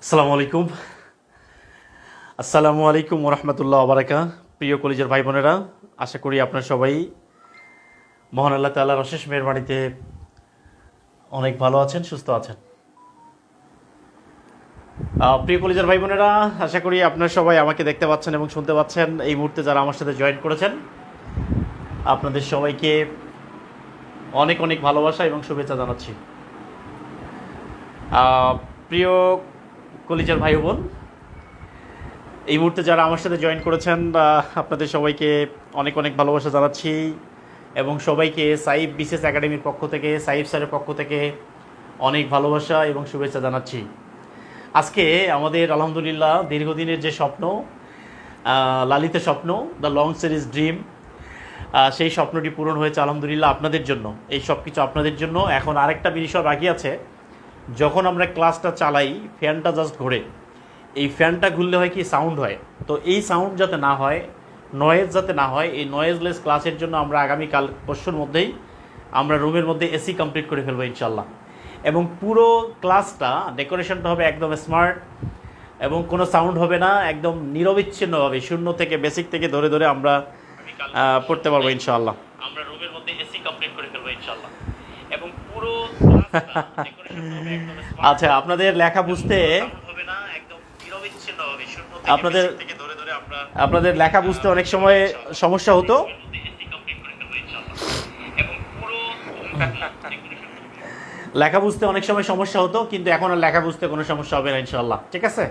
আসসালামু আলাইকুম ওরহমতুল্লাহ বারাকাতুহু। প্রিয় কলেজের ভাই বোনেরা, আশা করি আপনারা সবাই মহান আল্লাহ তাআলার অশেষ মেহেরবানিতে অনেক ভালো আছেন, সুস্থ আছেন। প্রিয় কলেজের ভাই বোনেরা, আশা করি আপনারা সবাই আমাকে দেখতে পাচ্ছেন এবং শুনতে পাচ্ছেন। এই মুহূর্তে যারা আমার সাথে জয়েন করেছেন, আপনাদের সবাইকে অনেক অনেক ভালোবাসা এবং শুভেচ্ছা জানাচ্ছি। প্রিয় কলেজের ভাই বোন, এই মুহূর্তে যারা আমার সাথে জয়েন করেছেন, আপনাদের সবাইকে অনেক অনেক ভালোবাসা জানাচ্ছি এবং সবাইকে সাইফ বিশেষ একাডেমির পক্ষ থেকে, সাইফ স্যারের পক্ষ থেকে অনেক ভালোবাসা এবং শুভেচ্ছা জানাচ্ছি। আজকে আমাদের আলহামদুলিল্লাহ দীর্ঘদিনের যে স্বপ্ন, লালিত স্বপ্ন, দ্য লং সিরিজ ড্রিম, সেই স্বপ্নটি পূরণ হয়েছে আলহামদুলিল্লাহ আপনাদের জন্য। এই সব কিছু আপনাদের জন্য। এখন আরেকটা বিষয় বাকি আছে। যখন আমরা ক্লাসটা চালাই, ফ্যানটা জাস্ট ঘোরে, এই ফ্যানটা ঘুরলে হয় কি সাউন্ড হয়। তো এই সাউন্ড যাতে না হয়, নয়েজ যাতে না হয়, এই নয়েজলেস ক্লাসের জন্য আমরা আগামীকাল পরশুর মধ্যেই আমরা রুমের মধ্যে এসি কমপ্লিট করে ফেলবো ইনশাল্লাহ। এবং পুরো ক্লাসটা ডেকোরেশনটা হবে একদম স্মার্ট এবং কোনো সাউন্ড হবে না, একদম নিরবিচ্ছিন্নভাবে শূন্য থেকে বেসিক থেকে ধরে ধরে আমরা পড়তে পারবো ইনশাআল্লাহ। আমরা রুমের মধ্যে এসি কমপ্লিট করে ফেলবো ইনশাআল্লাহ এবং পুরো আচ্ছা, আপনাদের লেখা বুঝতে আপনাদের লেখা বুঝতে অনেক সময় সমস্যা হতো। লেখা বুঝতে অনেক সময় সমস্যা হতো, কিন্তু এখন আর লেখা বুঝতে কোনো সমস্যা হবে না ইনশাআল্লাহ। ঠিক আছে?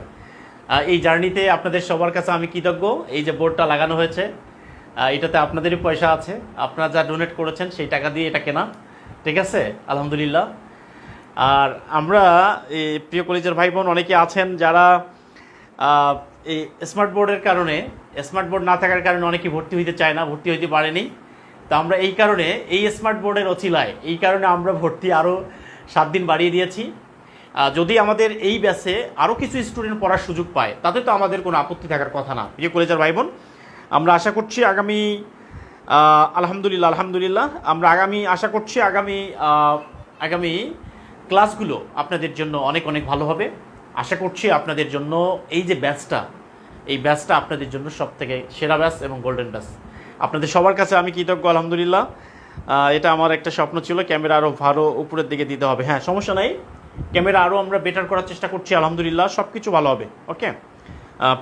এই জার্নিতে আপনাদের সবার কাছে আমি কৃতজ্ঞ। এই যে বোর্ডটা লাগানো হয়েছে, এটাতে আপনাদেরই পয়সা আছে, আপনারা যা ডোনেট করেছেন সেই টাকা দিয়ে এটা কেনা। ঠিক আছে? আলহামদুলিল্লাহ। আর আমরা এই প্রিয় কলেজের ভাই বোন অনেকে আছেন যারা এই স্মার্ট বোর্ডের কারণে, স্মার্ট বোর্ড না থাকার কারণে অনেকে ভর্তি হইতে চায় না, ভর্তি হইতে পারেনি। তো আমরা এই কারণে, এই স্মার্ট বোর্ডের অছিলায়, এই কারণে আমরা ভর্তি আরও 7 দিন বাড়িয়ে দিয়েছি। যদি আমাদের এই ব্যাচে আরও কিছু স্টুডেন্ট পড়ার সুযোগ পায়, তাতে তো আমাদের কোনো আপত্তি থাকার কথা না। প্রিয় কলেজের ভাই বোন, আমরা আশা করছি আগামী আলহামদুলিল্লাহ আমরা আশা করছি আগামী ক্লাসগুলো আপনাদের জন্য অনেক অনেক ভালো হবে। আশা করছি আপনাদের জন্য এই যে ব্যাচটা, এই ব্যাচটা আপনাদের জন্য সব থেকে সেরা ব্যাচ এবং গোল্ডেন ব্যাচ। আপনাদের সবার কাছে আমি কৃতজ্ঞ আলহামদুলিল্লাহ। এটা আমার একটা স্বপ্ন ছিল, ক্যামেরা আরও ভালো উপরের দিকে দিতে হবে। হ্যাঁ, সমস্যা নাই, ক্যামেরা আরও আমরা বেটার করার চেষ্টা করছি আলহামদুলিল্লাহ, সব কিছু ভালো হবে। ওকে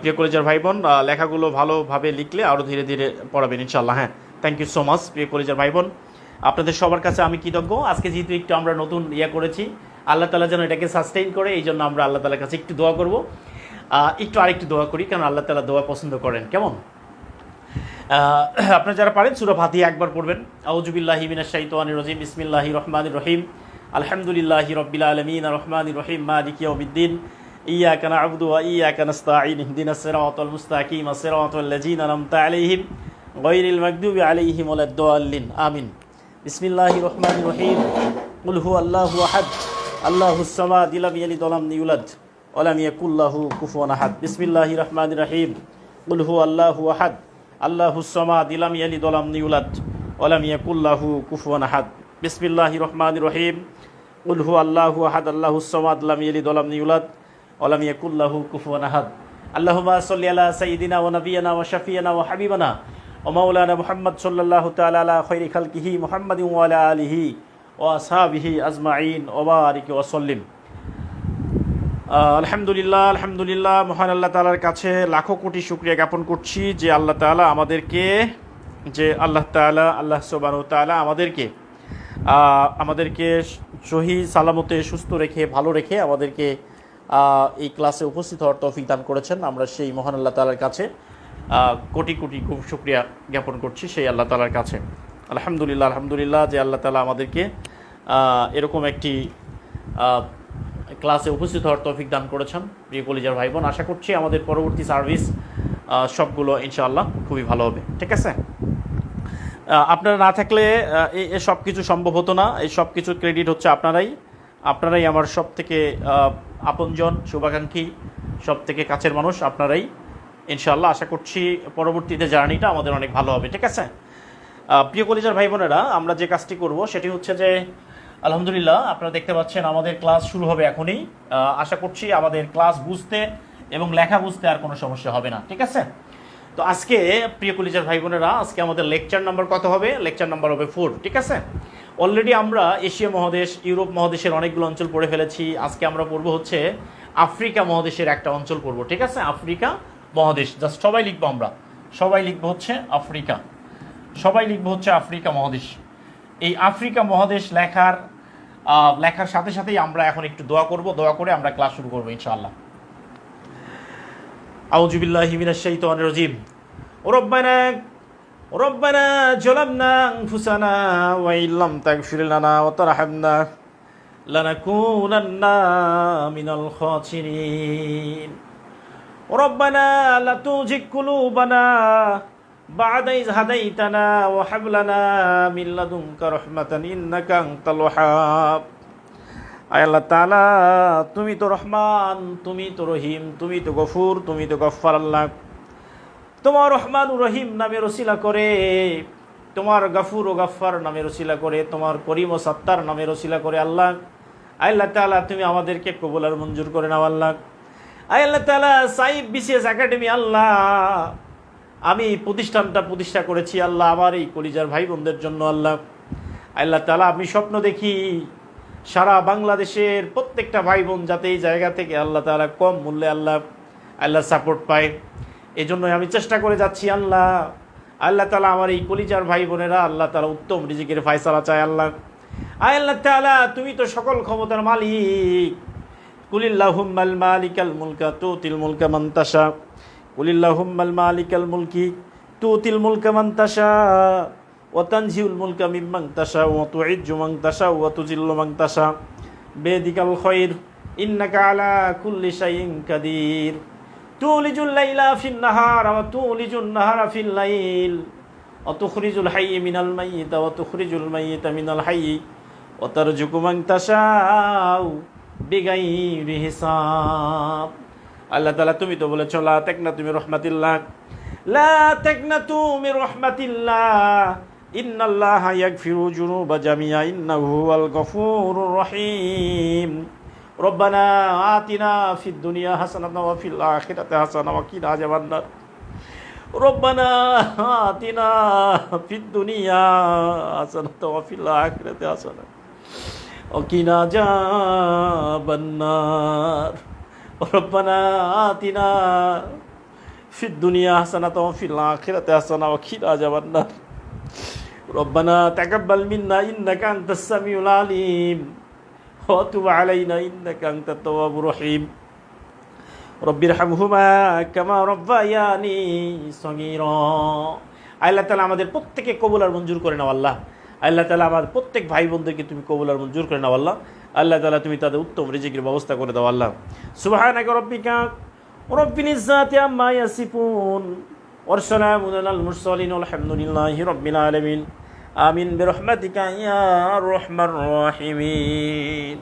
প্রিয় কলেজের ভাই বোন, লেখাগুলো ভালোভাবে লিখলে আরও ধীরে ধীরে পড়াবেন ইনশাআল্লাহ। হ্যাঁ, থ্যাংক ইউ সো মাচ প্রিয় কলেজের ভাই বোন, আপনাদের সবার কাছে আমি কৃতজ্ঞ। আজকে যেহেতু একটু আমরা নতুন করেছি, আল্লাহ তাআলা যেন এটাকে সাস্টেইন করে, এই জন্য আমরা আল্লাহ তাআলার কাছে একটু দোয়া করব। আরেকটু দোয়া করি, কারণ আল্লাহ তাআলা দোয়া পছন্দ করেন। কেমন? আপনারা যারা পারেন সূরা ফাতিহা একবার পড়বেন। আউযু বিল্লাহি মিনাশ শাইতানির রাজিম, বিসমিল্লাহির রহমানির রহিম, আলহামদুলিল্লাহি রাব্বিল আলামিন, আর রহমানির রহিম, মালিকি ইয়াউমিদ্দিন, ইয়্যাকা না'বুদু ওয়া ইয়্যাকা নাস্তাঈন, ইহদিনাস সিরাতাল মুস্তাকিম, সিরাতাল লাযিনা আন'আমতা আলাইহিম গায়রিল মাগদুবি আলাইহিম ওয়ালাদ-দাল্লিন, আমিন। বিসমিল্লাহির রহমানির রহিম, কুল হুয়াল্লাহু আহাদ, আল্লাহুস সামাদ, লাম ইয়ালিদ ওয়া লাম ইউলাদ ওয়া লাম ইয়াকুল লাহু কুফুয়ান আহাদ। বিসমিল্লাহির রহমানির রহিম, কুল হুয়াল্লাহু আহাদ, আল্লাহুস সামাদ, লাম ইয়ালিদ ওয়া লাম ইউলাদ ওয়া লাম ইয়াকুল লাহু কুফুয়ান আহাদ। বিসমিল্লাহির রহমানির রহিম, কুল হুয়াল্লাহু আহাদ, আল্লাহুস সামাদ, লাম ইয়ালিদ ওয়া লাম ইউলাদ ওয়া লাম ইয়াকুল লাহু কুফুয়ান আহাদ। আল্লাহুম্মা সাল্লি আলা সাইয়্যিদিনা ওয়া নাবিয়িনা ওয়া শাফিয়িনা ওয়া হাবিবানা ওয়া মাওলানা মুহাম্মদ সাল্লাল্লাহু তাআলা আলা খায়রি খালকিহি মুহাম্মাদিন ওয়া আলা আলিহি ওয়া আসহাবিহি আজমাইন ওয়া বারিক ওয়া সাল্লিম। আলহামদুলিল্লাহ, মহান আল্লাহ তাআলার কাছে লাখো কোটি শুকরিয়া জ্ঞাপন করছি যে আল্লাহ সুবহানাহু ওয়া তাআলা আমাদেরকে সহি সালামতে সুস্থ রেখে, ভালো রেখে আমাদেরকে এই ক্লাসে উপস্থিত হওয়ার তৌফিক দান করেছেন। আমরা সেই মহান আল্লাহ তাআলার কাছে কোটি কোটি খুব শুকরিয়া জ্ঞাপন করছি সেই আল্লাহ তাআলার কাছে। আলহামদুলিল্লাহ যে আল্লাহ তাআলা আমাদেরকে এরকম একটি ক্লাসে উপস্থিত হওয়ার তৌফিক দান করেছেন। প্রিয় কলেজের ভাই বোন, আশা করছি আমাদের পরবর্তী সার্ভিস সবগুলো ইনশাআল্লাহ খুবই ভালো হবে। ঠিক আছে? আপনারা না থাকলে এই সব কিছু সম্ভব হতো না। এই সব কিছুর ক্রেডিট হচ্ছে আপনারাই আমার সব থেকে আপনজন, শুভাকাঙ্ক্ষী, সব থেকে কাছের মানুষ আপনারাই। ইনশাআল্লাহ আশা করছি পরবর্তীতে জার্নিটা আমাদের অনেক ভালো হবে। ঠিক আছে? প্রিয় কলেজের ভাই বোনেরা, আমরা যে কাজটি করব সেটি হচ্ছে যে আলহামদুলিল্লাহ, আপনারা দেখতে পাচ্ছেন আমাদের ক্লাস শুরু হবে এখনই। আশা করছি আমাদের ক্লাস বুঝতে এবং লেখা বুঝতে আর কোনো সমস্যা হবে না, ঠিক আছে? তো আজকে প্রিয় কলিজার ভাই বোনেরা, আজকে আমাদের লেকচার নাম্বার কত হবে? লেকচার নাম্বার হবে 4, ঠিক আছে? অলরেডি আমরা এশিয়া মহাদেশ, ইউরোপ মহাদেশের অনেকগুলো অঞ্চল পড়ে ফেলেছি। আজকে আমরা পড়বো হচ্ছে আফ্রিকা মহাদেশের একটা অঞ্চল পড়বো, ঠিক আছে? আফ্রিকা মহাদেশ, জাস্ট সবাই লিখবো, আমরা সবাই লিখবো হচ্ছে আফ্রিকা, সবাই লিখবো হচ্ছে আফ্রিকা মহাদেশ। এই আফ্রিকা মহাদেশ লেখার সাথে সাথেই আমরা এখন একটু দোয়া করব, দোয়া করে আমরা ক্লাস শুরু করবো ইনশাআল্লাহ। আউযু বিল্লাহি মিনাশ শাইতানির রাজিম। রব্বানা যালামনা আনফুসানা ওয়া ইল্লাম তাগফির লানা ওয়া তারহামনা লানাকুনান্না মিনাল খাসিরিন। রব্বানা লা তুযিগ কুলুবানা বা'দা ইয হাদাইতানা ওয়া হাব লানা মিন লাদুনকা রাহমাতান ইন্নাকা আনতাল ওয়াহ্হাব। আয় আল্লাহ তাআলা, তুমি তো রহমান, তুমি তো রহিম, তুমি তো গফুর, তুমি তো গফফার। আল্লাহ, তোমার রহমান ও রহিম নামের ওসিলা করে, তোমার গফুর ও গফফার নামের ওসিলা করে, তোমার করিম ও সত্তার নামের ওসিলা করে আল্লাহ, আল্লাহ তাআলা তুমি আমাদেরকে কবুল আর মঞ্জুর করে নাও আল্লাহ। আল্লাহ তাআলা সাইফ বিসিএস একাডেমি, আল্লাহ আমি প্রতিষ্ঠানটা প্রতিষ্ঠা করেছি আল্লাহ আমার এই কলিজার ভাই বোনদের জন্য আল্লাহ। আল্লাহ তাআলা আমি স্বপ্ন দেখি সারা বাংলাদেশের প্রত্যেকটা ভাই বোন যাতে এই জায়গা থেকে আল্লাহ তাআলা কম মূল্যে আল্লাহ সাপোর্ট পায়, এই জন্যই আমি চেষ্টা করে যাচ্ছি আল্লাহ। আল্লাহ তাআলা আমার এই কলিজার ভাই বোনেরা আল্লাহ তাআলা উত্তম রিজিকের ফয়সালা চায় আল্লাহ। আল্লাহ তাআলা তুমি তো সকল ক্ষমতার মালিক। কুলিল্লাহুম্মাল মালিকাল মুলকা তুতিল মুলকা মান তাশা, কুলিল্লাহুম্মাল মালিকাল মুলকি তুতিল মুলকা মান তাশা ওয়া তানজিউল মুলকা মিম্মান তাশা ওয়া তুইজ্জু মান তাশা ওয়া তুজিল্লু মান তাশা বিয়াদিকাল খায়র ইন্নাকা আলা কুল্লি শাইইন কাদির। তুলিজুল লাইলা ফিন নাহার ওয়া তুলিজুন নাহারা ফিল লাইল ওয়া তুখরিজুল হাইয়্য মিনাল মাইয়িত ওয়া তুখরিজুল মাইয়িতা মিনাল হাইয়্য ওয়া তারযুকু মান তাশাউ বিগাইরি হিসাব। আল্লাহ তাআলা তুমি তো বলেছ লা তাকনাতু মির রাহমাতিল্লাহ, লা তাকনাতু মির রাহমাতিল্লাহ ইন্নাল্লাহা ইয়াগফিরু যুনুবা জামিআ ইন্নাহু হুয়াল গফুরুর রহিম। রব্বানা আতিনা ফিদ দুনিয়া হাসানাতাও ওয়া ফিল আখিরাতি হাসানাতাও ওয়া কিনা আযাবান নার। রব্বানা আতিনা ফিদ দুনিয়া হাসানাতাও ওয়া ফিল আখিরাতি হাসানাতাও ওয়া কিনা আযাবান নার। রব্বানা আতিনা ফিদ দুনিয়া হাসানাতাও ওয়া ফিল আখিরাতি হাসানাতাও ওয়া কিনা আযাবান নার। রব্বানা তাকাব্বাল মিন্না ইন্নাকা আনতাস সামিউল আলিম ওয়া তুব আলাইনা ইন্নাকা আনতাত তাওয়াবুর রহিম। রব্বিরহামহুমা কামা রাব্বায়ানি সগীরা। আল্লাহ তাআলা আমাদের প্রত্যেককে কবুল আর মঞ্জুর করে নাও আল্লাহ। আল্লাহ তাআলা আমাদের প্রত্যেক ভাই বোনদেরকে তুমি কবুল আর মঞ্জুর করে নাও আল্লাহ। আল্লাহ তাআলা তুমি তাদের উত্তম রিজিকের ব্যবস্থা করে দাও আল্লাহ। সুবহানাকা রাব্বিকা রাব্বিল ইজ্জাতি আম্মা ইয়াসিফুন ওয়া সালামুন আলাল মুরসালিন আলহামদুলিল্লাহি রাব্বিল আলামিন। আমিন বিরহমাতিকা ইয়া আরহামার রাহিমিন।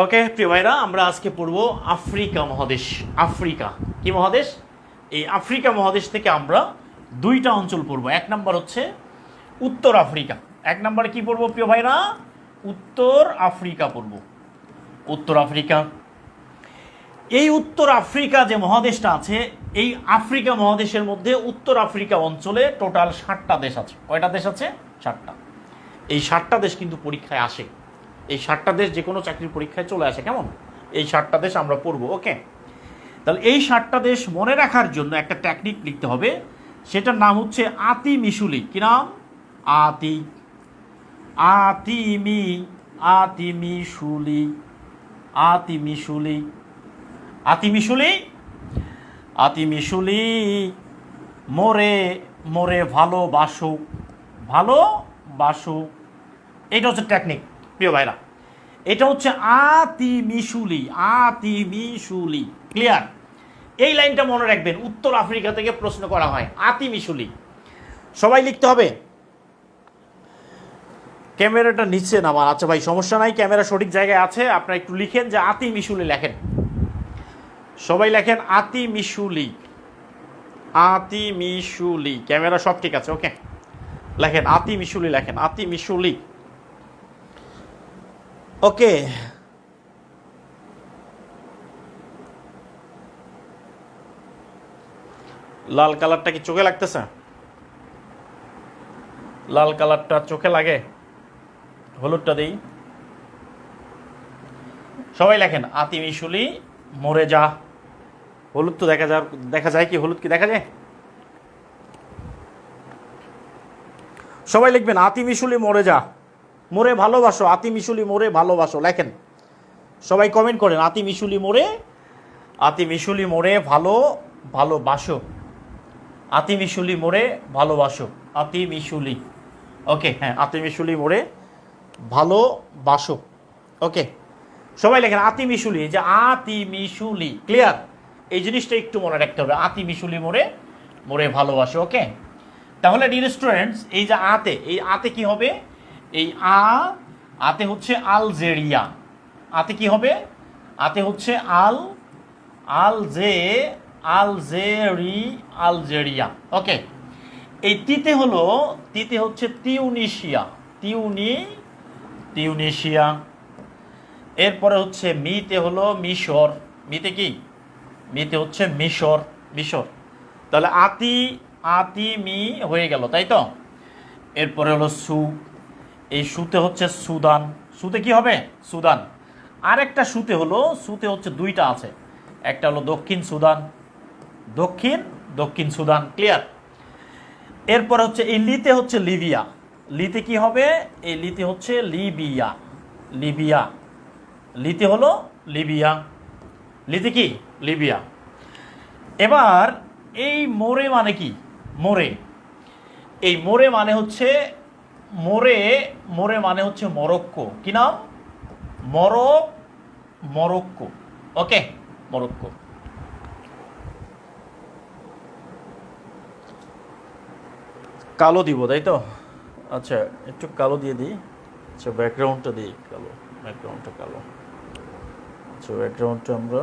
ওকে প্রিয় ভাইরা, আমরা আজকে পড়বো আফ্রিকা মহাদেশ। আফ্রিকা কি মহাদেশ? এই আফ্রিকা মহাদেশ থেকে আমরা দুইটা অঞ্চল পড়বো। এক নম্বর হচ্ছে উত্তর আফ্রিকা। এক নম্বরে কি পড়বো প্রিয় ভাইরা? উত্তর আফ্রিকা পড়বো। উত্তর আফ্রিকা, এই উত্তর আফ্রিকা যে মহাদেশটা আছে, এই আফ্রিকা মহাদেশের মধ্যে উত্তর আফ্রিকা অঞ্চলে টোটাল 7টা দেশ আছে। কয়টা দেশ আছে? 7টা। এই 7টা দেশ কিন্তু পরীক্ষায় আসে। এই 7টা দেশ যে কোনো চাকরির পরীক্ষায় চলে আসে। কেমন? এই 7টা দেশ আমরা পড়বো। ওকে, তাহলে এই 7টা দেশ মনে রাখার জন্য একটা টেকনিক লিখতে হবে, সেটার নাম হচ্ছে আতি মিশুলি। কি নাম? আতি আতিমি আতিমিশুলি আতিমিশুলি আতিমিশুলি আতিমিশুলি মোরে মোরে ভালোবাসো ভালোবাসো। এটা হচ্ছে টেকনিক প্রিয় ভাইরা। এটা হচ্ছে আতিমিশুলি আতিমিশুলি। ক্লিয়ার? এই লাইনটা মনে রাখবেন, উত্তর আফ্রিকা থেকে প্রশ্ন করা হয়। আতিমিশুলি সবাই লিখতে হবে। ক্যামেরাটা নিচে নামান। আচ্ছা ভাই, সমস্যা নাই, ক্যামেরা সঠিক জায়গায় আছে। আপনারা একটু লিখেন যে আতিমিশুলি লেখেন। সবাই লেখেন আতিমিশুলি। আতি মিশুলি, ক্যামেরা সব ঠিক আছে, ওকে। লেখেন আতি মিশুলি, লেখেন আতি মিশুলি, ওকে। লাল কালারটা কি চোখে লাগতেছে? লাল কালারটা চোখে লাগে? হলুদটা দেই। সবাই লেখেন আতি মিশুলি মরে যা। হলুদ তো দেখা যায় কি? হলুদ কি দেখা যায়? সবাই লিখবেন আতি মিশুলি মরে যা, মরে ভালোবাসো, আতি মিশুলি মরে ভালোবাসো, লেখেন। সবাই কমেন্ট করেন আতি মিশুলি মরে, আতি মিশুলি মরে ভালোবাসো, আতি মিশুলি মরে ভালোবাসো, আতি মিশুলি, ওকে। হ্যাঁ, আতি মিশুলি মরে ভালোবাসো, ওকে। সবাই লেখেন আতি মিশুলি, যে আতি মিশুলি, ক্লিয়ার? এই জিনিসটা একটু মনে রাখতে হবে, আতি মিশুলি মরে ভালোবাসো, ওকে। তাহলে ডিয়ার স্টুডেন্টস, এই যে আতে, এই আতে কি হবে? এই আতে হচ্ছে আলজেরিয়া। আতে কি হবে? আতে হচ্ছে আলজেরিয়া, ওকে। এই তিতে হচ্ছে তিউনিশিয়া, তিউনিশিয়া। এরপরে হচ্ছে মিতে হলো মিশর, মিতে কি? মিতে হচ্ছে মিশর। তাহলে আতি মি হয়ে গেল, তাই তো? এরপরে হলো এই সুতে হচ্ছে সুদান, সুতে কি হবে? সুদান। আরেকটা সুতে হচ্ছে দুইটা আছে, একটা হলো দক্ষিণ সুদান, ক্লিয়ার? এরপরে হচ্ছে এই লিতে হচ্ছে লিবিয়া, লিতে কি হবে? এই লিতে হচ্ছে লিবিয়া, লিতে হলো লিবিয়া, লিতে কি? লিবিয়া। এবার এই মোরে মানে কি? এই মোরে মানে হচ্ছে মরক্কো। কি নাম? মরক্কো, ওকে, মরক্কো। কালো দিব, তাই তো? আচ্ছা, একটু কালো দিয়ে দিই। আচ্ছা, ব্যাকগ্রাউন্ডটা দিই কালো, আচ্ছা, ব্যাকগ্রাউন্ডটা আমরা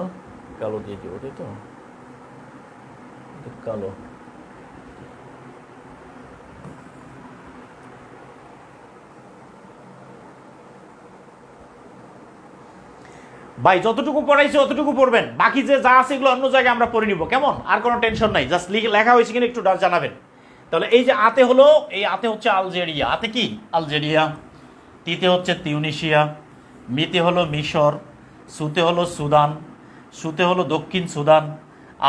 কালো দিয়ে দিব, তাই তো? কালো। ভাই যতটুকু পড়াইছে অতটুকু পড়বেন, বাকি যে যা আছে এগুলো অন্য জায়গায় আমরা পড়ে নিব, কেমন? আর কোনো টেনশন নাই, জাস্ট লেখা হয়েছে কিনা একটু জানাবেন। তাহলে এই যে আতে এই আতে হচ্ছে আলজেরিয়া, আতে কি? আলজেরিয়া। তিতে হচ্ছে তিউনিশিয়া, মিতে হলো মিশর, সুতে হলো সুদান, সুতে হলো দক্ষিণ সুদান,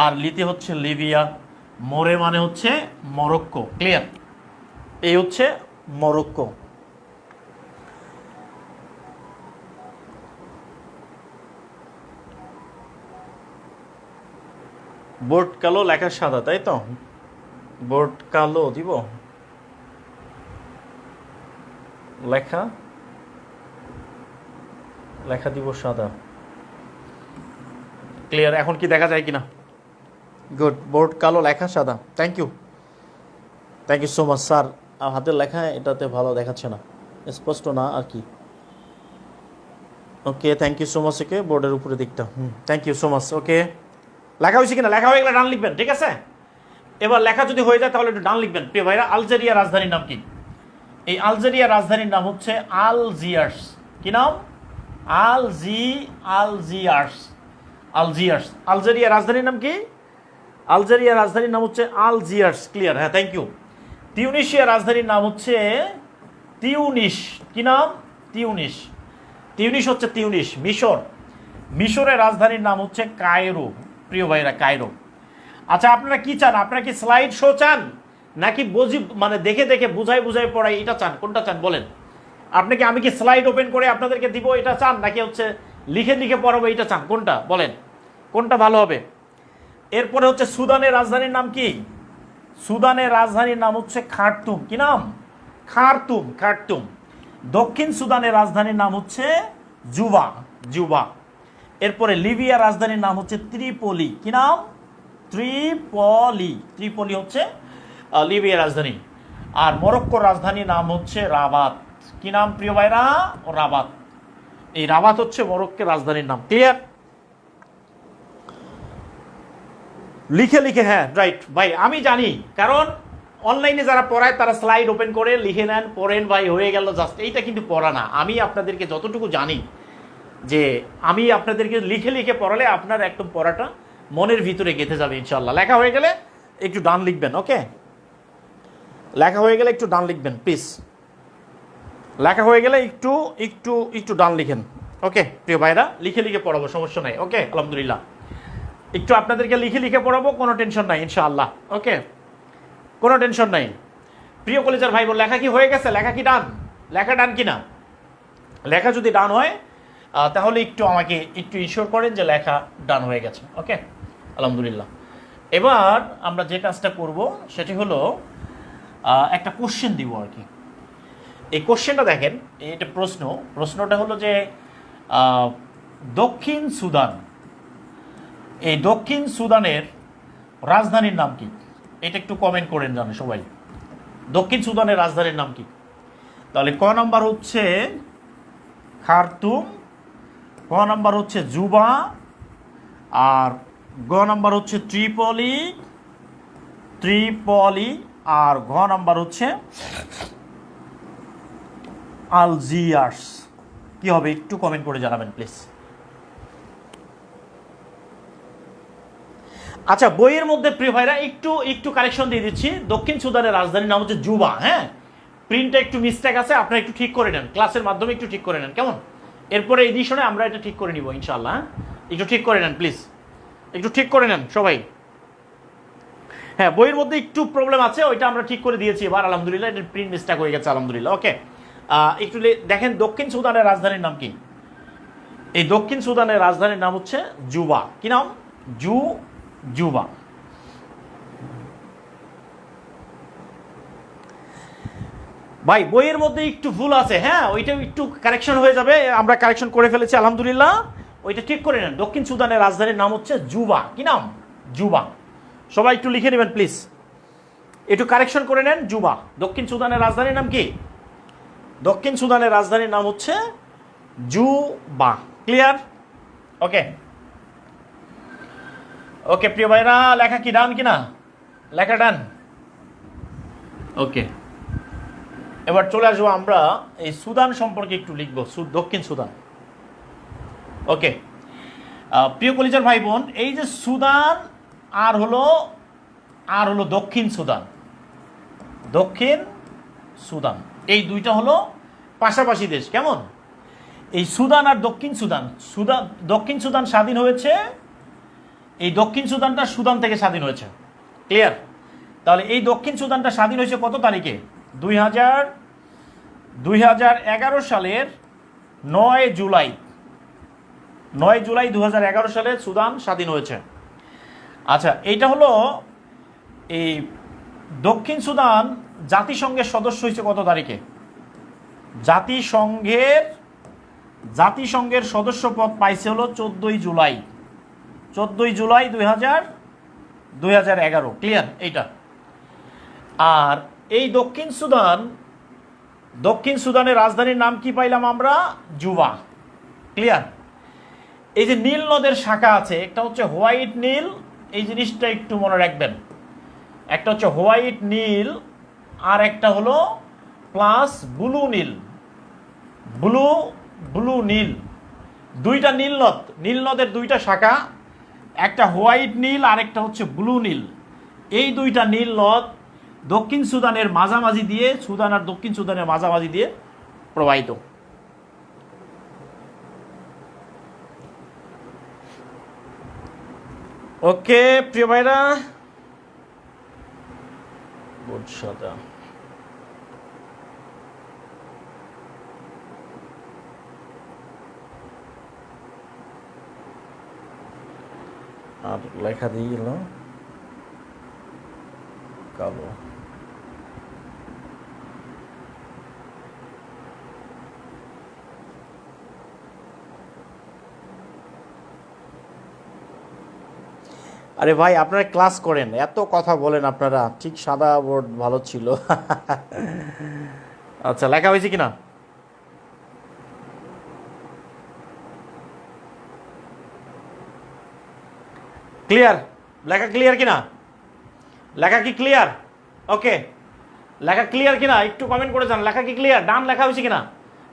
আর লিতে হচ্ছে লিবিয়া। মোরে মানে হচ্ছে মরক্কো, ক্লিয়ার? এই হচ্ছে মরক্কো। বোর্ড কালো, লেখা সাদা, তাই তো? বোর্ড কালো দিব, লেখা দিব সাদা, ক্লিয়ার? এখন কি দেখা যায় কিনা? গুড, বোর্ড কালো, লেখা সাদা। Thank you so much sir. হাতের লেখা এটাতে ভালো দেখাচ্ছে না, স্পষ্ট না আর কি। ওকে, থ্যাংক ইউ সো মাচ। ওকে, বোর্ডের উপরে দিকটা, থ্যাংক ইউ সো মাচ। ওকে, লেখা হয়েছে কিনা? লেখা হয়ে গেলে ডান লিখবেন, ঠিক আছে? এবার লেখা যদি হয়ে যায় তাহলে একটু ডান লিখবেন। প্রিয় ভাইরা, আলজেরিয়া রাজধানীর নাম কি? এই আলজেরিয়া রাজধানীর নাম হচ্ছে আলজিয়ার্স। কি নাম? আলজিয়ার্স। আলজেরিয়া রাজধানীর নাম কি? আলজেরিয়া রাজধানীর নাম হচ্ছে আলজিয়ার্স, ক্লিয়ার? হ্যাঁ, থ্যাংক ইউ। তিউনিশিয়া রাজধানীর নাম হচ্ছে তিউনিস। কি নাম? তিউনিস হচ্ছে মিশরের রাজধানীর নাম হচ্ছে কায়রো। প্রিয় ভাইরা, কায়রো। আচ্ছা, আপনারা কি চান? আপনারা কি স্লাইড শো চান, নাকি মানে দেখে বুঝাই পড়াই এটা চান? কোনটা চান বলেন? আমি কি স্লাইড ওপেন করে আপনাদেরকে দিব এটা চান, নাকি হচ্ছে লিখে পড়াবো এটা চান? কোনটা বলেন, কোনটা ভালো হবে? এরপরে হচ্ছে সুদানের রাজধানীর নাম কি? সুদানের রাজধানীর নাম হচ্ছে খার্তুম। কি নাম? খার্তুম। দক্ষিণ সুদানের রাজধানীর নাম হচ্ছে জুবা। এরপরে লিবিয়ার রাজধানীর নাম হচ্ছে ত্রিপলি। কি নাম? ত্রিপলি হচ্ছে লিবিয়ার রাজধানী। আর মরক্কোর রাজধানীর নাম হচ্ছে রাবাত। কি নাম প্রিয় ভাইরা? রাবাত। এই রাবাত হচ্ছে মরক্কোর রাজধানীর নাম, ক্লিয়ার? লিখে লিখে, হ্যাঁ রাইট ভাই, আমি জানি, কারণ অনলাইনে যারা পড়ায় তারা স্লাইড ওপেন করে লিখে নেন, পড়েন ভাই, হয়ে গেল জাস্ট। এইটা কিন্তু পড়া না। আমি আপনাদেরকে যতটুকু জানি যে আমি আপনাদেরকে লিখে লিখে পড়ালে আপনার একদম পড়াটা মনের ভিতরে গেঁথে যাবে ইনশাল্লাহ। লেখা হয়ে গেলে একটু ডান লিখবেন, ওকে? লেখা হয়ে গেলে একটু ডান লিখবেন প্লিজ। লেখা হয়ে গেলে একটু একটু একটু ডান লিখেন, ওকে? প্রিয় ভাইরা, লিখে লিখে পড়াবো, সমস্যা নাই, ওকে? আলহামদুলিল্লাহ, একটু আপনাদেরকে লিখে লিখে পড়াবো, কোনো টেনশন নাই ইনশাআল্লাহ, ওকে? কোনো টেনশন নাই। প্রিয় কলেজের ভাই বোন, লেখা কি হয়ে গেছে? লেখা কি ডান? লেখা ডান কি না? লেখা যদি ডান হয় তাহলে একটু আমাকে একটু ইনশিওর করেন যে লেখা ডান হয়ে গেছে, ওকে? আলহামদুলিল্লাহ। এবার আমরা যে কাজটা করব সেটি হলো একটা কোশ্চেন দিব আর কি। এই কোশ্চেনটা দেখেন, এটা প্রশ্নটা হলো যে দক্ষিণ সুদান, এই দক্ষিণ সুদানের রাজধানীর নাম কি? এটা একটু কমেন্ট করেন জানো সবাই। দক্ষিণ সুদানের রাজধানীর নাম কি? তাহলে ক নাম্বার হচ্ছে খার্তুম, ক নাম্বার হচ্ছে জুবা, আর গ নাম্বার হচ্ছে ত্রিপলি, আর ঘ নাম্বার হচ্ছে আলজিয়ার্স। কি হবে একটু কমেন্ট করে জানাবেন প্লিজ। আচ্ছা, বইয়ের মধ্যে প্রিয় ভাইরা একটু একটু কারেকশন দিয়ে দিচ্ছি। দক্ষিণ সুদানের রাজধানীর নাম হচ্ছে জুবা, হ্যাঁ? প্রিন্টে একটু মিস্টেক আছে, আপনারা একটু ঠিক করে নেন, ক্লাসের মাধ্যমে একটু ঠিক করে নেন, কেমন? এরপরে এডিশনে আমরা এটা ঠিক করে নিব ইনশাআল্লাহ। একটু ঠিক করে নেন প্লিজ, একটু ঠিক করে নেন সবাই। হ্যাঁ, বইয়ের মধ্যে একটু প্রবলেম আছে, ওইটা আমরা ঠিক করে দিয়েছি এবার আলহামদুলিল্লাহ। এটা প্রিন্ট মিস্টেক হয়ে গেছে আলহামদুলিল্লাহ, ওকে? একটু দেখেন দক্ষিণ সুদানের রাজধানীর নাম কি? এই দক্ষিণ সুদানের রাজধানীর নাম হচ্ছে জুবা। কি নাম? জুবা। ভাই বইয়ের মধ্যে একটু ভুল আছে, হ্যাঁ, ওইটা একটু কারেকশন হয়ে যাবে, আমরা কারেকশন করে ফেলেছি আলহামদুলিল্লাহ। ওইটা ঠিক করে নেন। দক্ষিণ সুদানের রাজধানীর নাম হচ্ছে জুবা। কি নাম? জুবা। সবাই একটু লিখে নেবেন প্লিজ, একটু কারেকশন করে নেন। জুবা। দক্ষিণ সুদানের রাজধানীর নাম কি? দক্ষিণ সুদানের রাজধানীর নাম হচ্ছে জুবা। ক্লিয়ার? ওকে, ওকে প্রিয় ভাইরা, লেখা কি ডান কিনা? লেখা ডান, ওকে। এবার চলে আসবো আমরা এই সুদান সম্পর্কে একটু লিখবো, দক্ষিণ সুদান, ওকে? প্রিয় কলিজার ভাই বোন, এই যে সুদান আর হলো দক্ষিণ সুদান, দক্ষিণ সুদান, এই দুইটা হলো পাশাপাশি দেশ, কেমন? এই সুদান আর দক্ষিণ সুদান, দক্ষিণ সুদান স্বাধীন হয়েছে, এই দক্ষিণ সুদানটা সুদান থেকে স্বাধীন হয়েছে। ক্লিয়ার? তাহলে এই দক্ষিণ সুদানটা স্বাধীন হয়েছে কত তারিখে? 2011 সালের 9 জুলাই। 9 জুলাই 2011 সালে সুদান স্বাধীন হয়েছে। আচ্ছা, এইটা হলো এই দক্ষিণ সুদান জাতিসংঘের সদস্য হয়েছে কত তারিখে? জাতিসংঘের সদস্য পদ পাইছে হলো 14 জুলাই। 14 জুলাই 2011। ক্লিয়ার? এইটা। আর এই দক্ষিণ সুদানের রাজধানীর নাম কি পাইলাম আমরা? জুবা। ক্লিয়ার? এই যে নীল নদের শাখা আছে, একটা হচ্ছে হোয়াইট নীল, এই জিনিসটা একটু মনে রাখবেন। একটা হচ্ছে হোয়াইট নীল, আর একটা হলো প্লাস ব্লু নীল। ব্লু নীল, দুইটা নীল নদের দুইটা শাখা, একটা হোয়াইট নীল আর একটা হচ্ছে ব্লু নীল। এই দুইটা নীল নদ দক্ষিণ সুদানের মাঝামাঝি দিয়ে, সুদান আর দক্ষিণ সুদানের মাঝামাঝি দিয়ে প্রবাহিত। ওকে প্রিয় ভাইরা, সাদা আর লেখা দিয়ে গেল কালো। আরে ভাই, আপনারা ক্লাস করেন, এত কথা বলেন আপনারা, ঠিক সাদা বোর্ড ভালো ছিল। আচ্ছা, লেখা হয়েছে কিনা? ক্লিয়ার? লেখা ক্লিয়ার কিনা? লেখা কি ক্লিয়ার? ওকে, লেখা ক্লিয়ার কিনা একটু কমেন্ট করে জান। লেখা কি ক্লিয়ার? ডান লেখা হয়েছে কিনা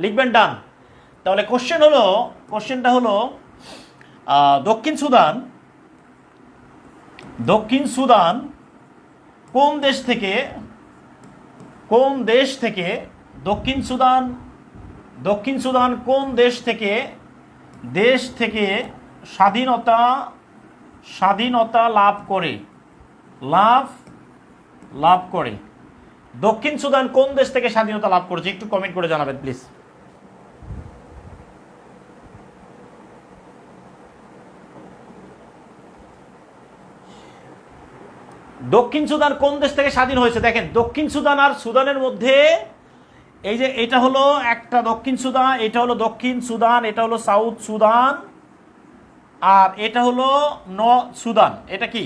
লিখবেন ডান। তাহলে কোশ্চেনটা হলো দক্ষিণ সুদান কোন দেশ থেকে দক্ষিণ সুদান কোন দেশ থেকে স্বাধীনতা লাভ করে দক্ষিণ সুদান কোন দেশ থেকে স্বাধীনতা লাভ করেছে একটু কমেন্ট করে জানাবেন প্লিজ। দক্ষিণ সুদান কোন দেশ থেকে স্বাধীন হয়েছে? দেখেন, দক্ষিণ সুদান আর সুদানের মধ্যে এই যে এটা হলো একটা দক্ষিণ সুদান, এটা হলো দক্ষিণ সুদান, এটা হলো সাউথ সুদান, আর এটা হলো সুদান। এটা কি?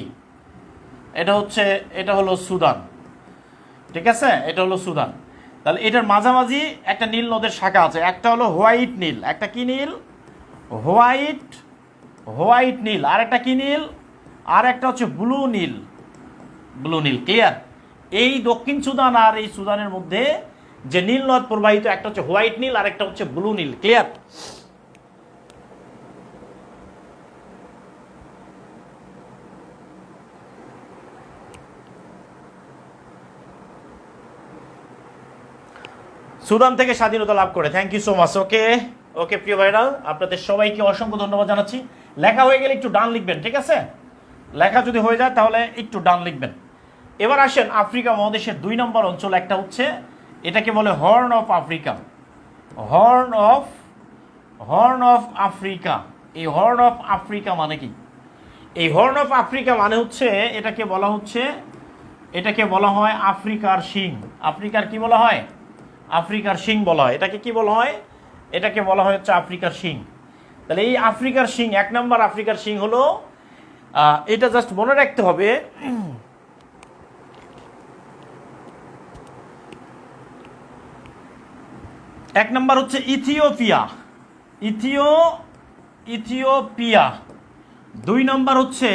এটা হলো সুদান, ঠিক আছে? এটা হলো সুদান। তাহলে এটার মাঝামাঝি একটা নীল নদের শাখা আছে, একটা হলো হোয়াইট নীল, একটা কি নীল? হোয়াইট নীল। আর একটা কি নীল? আর একটা হচ্ছে ব্লু নীল। ক্লিয়ার? এই দক্ষিণ সুদান আর এই সুদানের মধ্যে যে নীল নদ প্রবাহিত, একটা হচ্ছে হোয়াইট নীল আর একটা হচ্ছে ব্লু নীল। ক্লিয়ার? সুদান থেকে স্বাধীনতা লাভ করে। Thank you so much. Okay প্রিয় ভাইরা, আপনাদের সবাইকে অসংখ্য ধন্যবাদ জানাচ্ছি। লেখা হয়ে গেলে একটু ডান লিখবেন, ঠিক আছে? লেখা যদি হয়ে যায় তাহলে একটু ডান লিখবেন। এবার আসেন আফ্রিকা মহাদেশের 2 নম্বর অঞ্চল একটা হচ্ছে, এটাকে বলে horn of Africa. Horn of Africa. এই হর্ন অফ আফ্রিকা মানে কি? এই হর্ন অফ আফ্রিকা মানে হচ্ছে এটাকে বলা হয় আফ্রিকার শিং। আফ্রিকার কি বলা হয়? আফ্রিকার শিং বলা হয়। এটাকে কি বলা হয়? এটাকে বলা হয় হচ্ছে আফ্রিকার শিং। তাহলে এই আফ্রিকার শিং, 1 নম্বর আফ্রিকার শিং হলো, এটা জাস্ট মনে রাখতে হবে, এক নম্বর হচ্ছে ইথিওপিয়া। 2 নম্বর হচ্ছে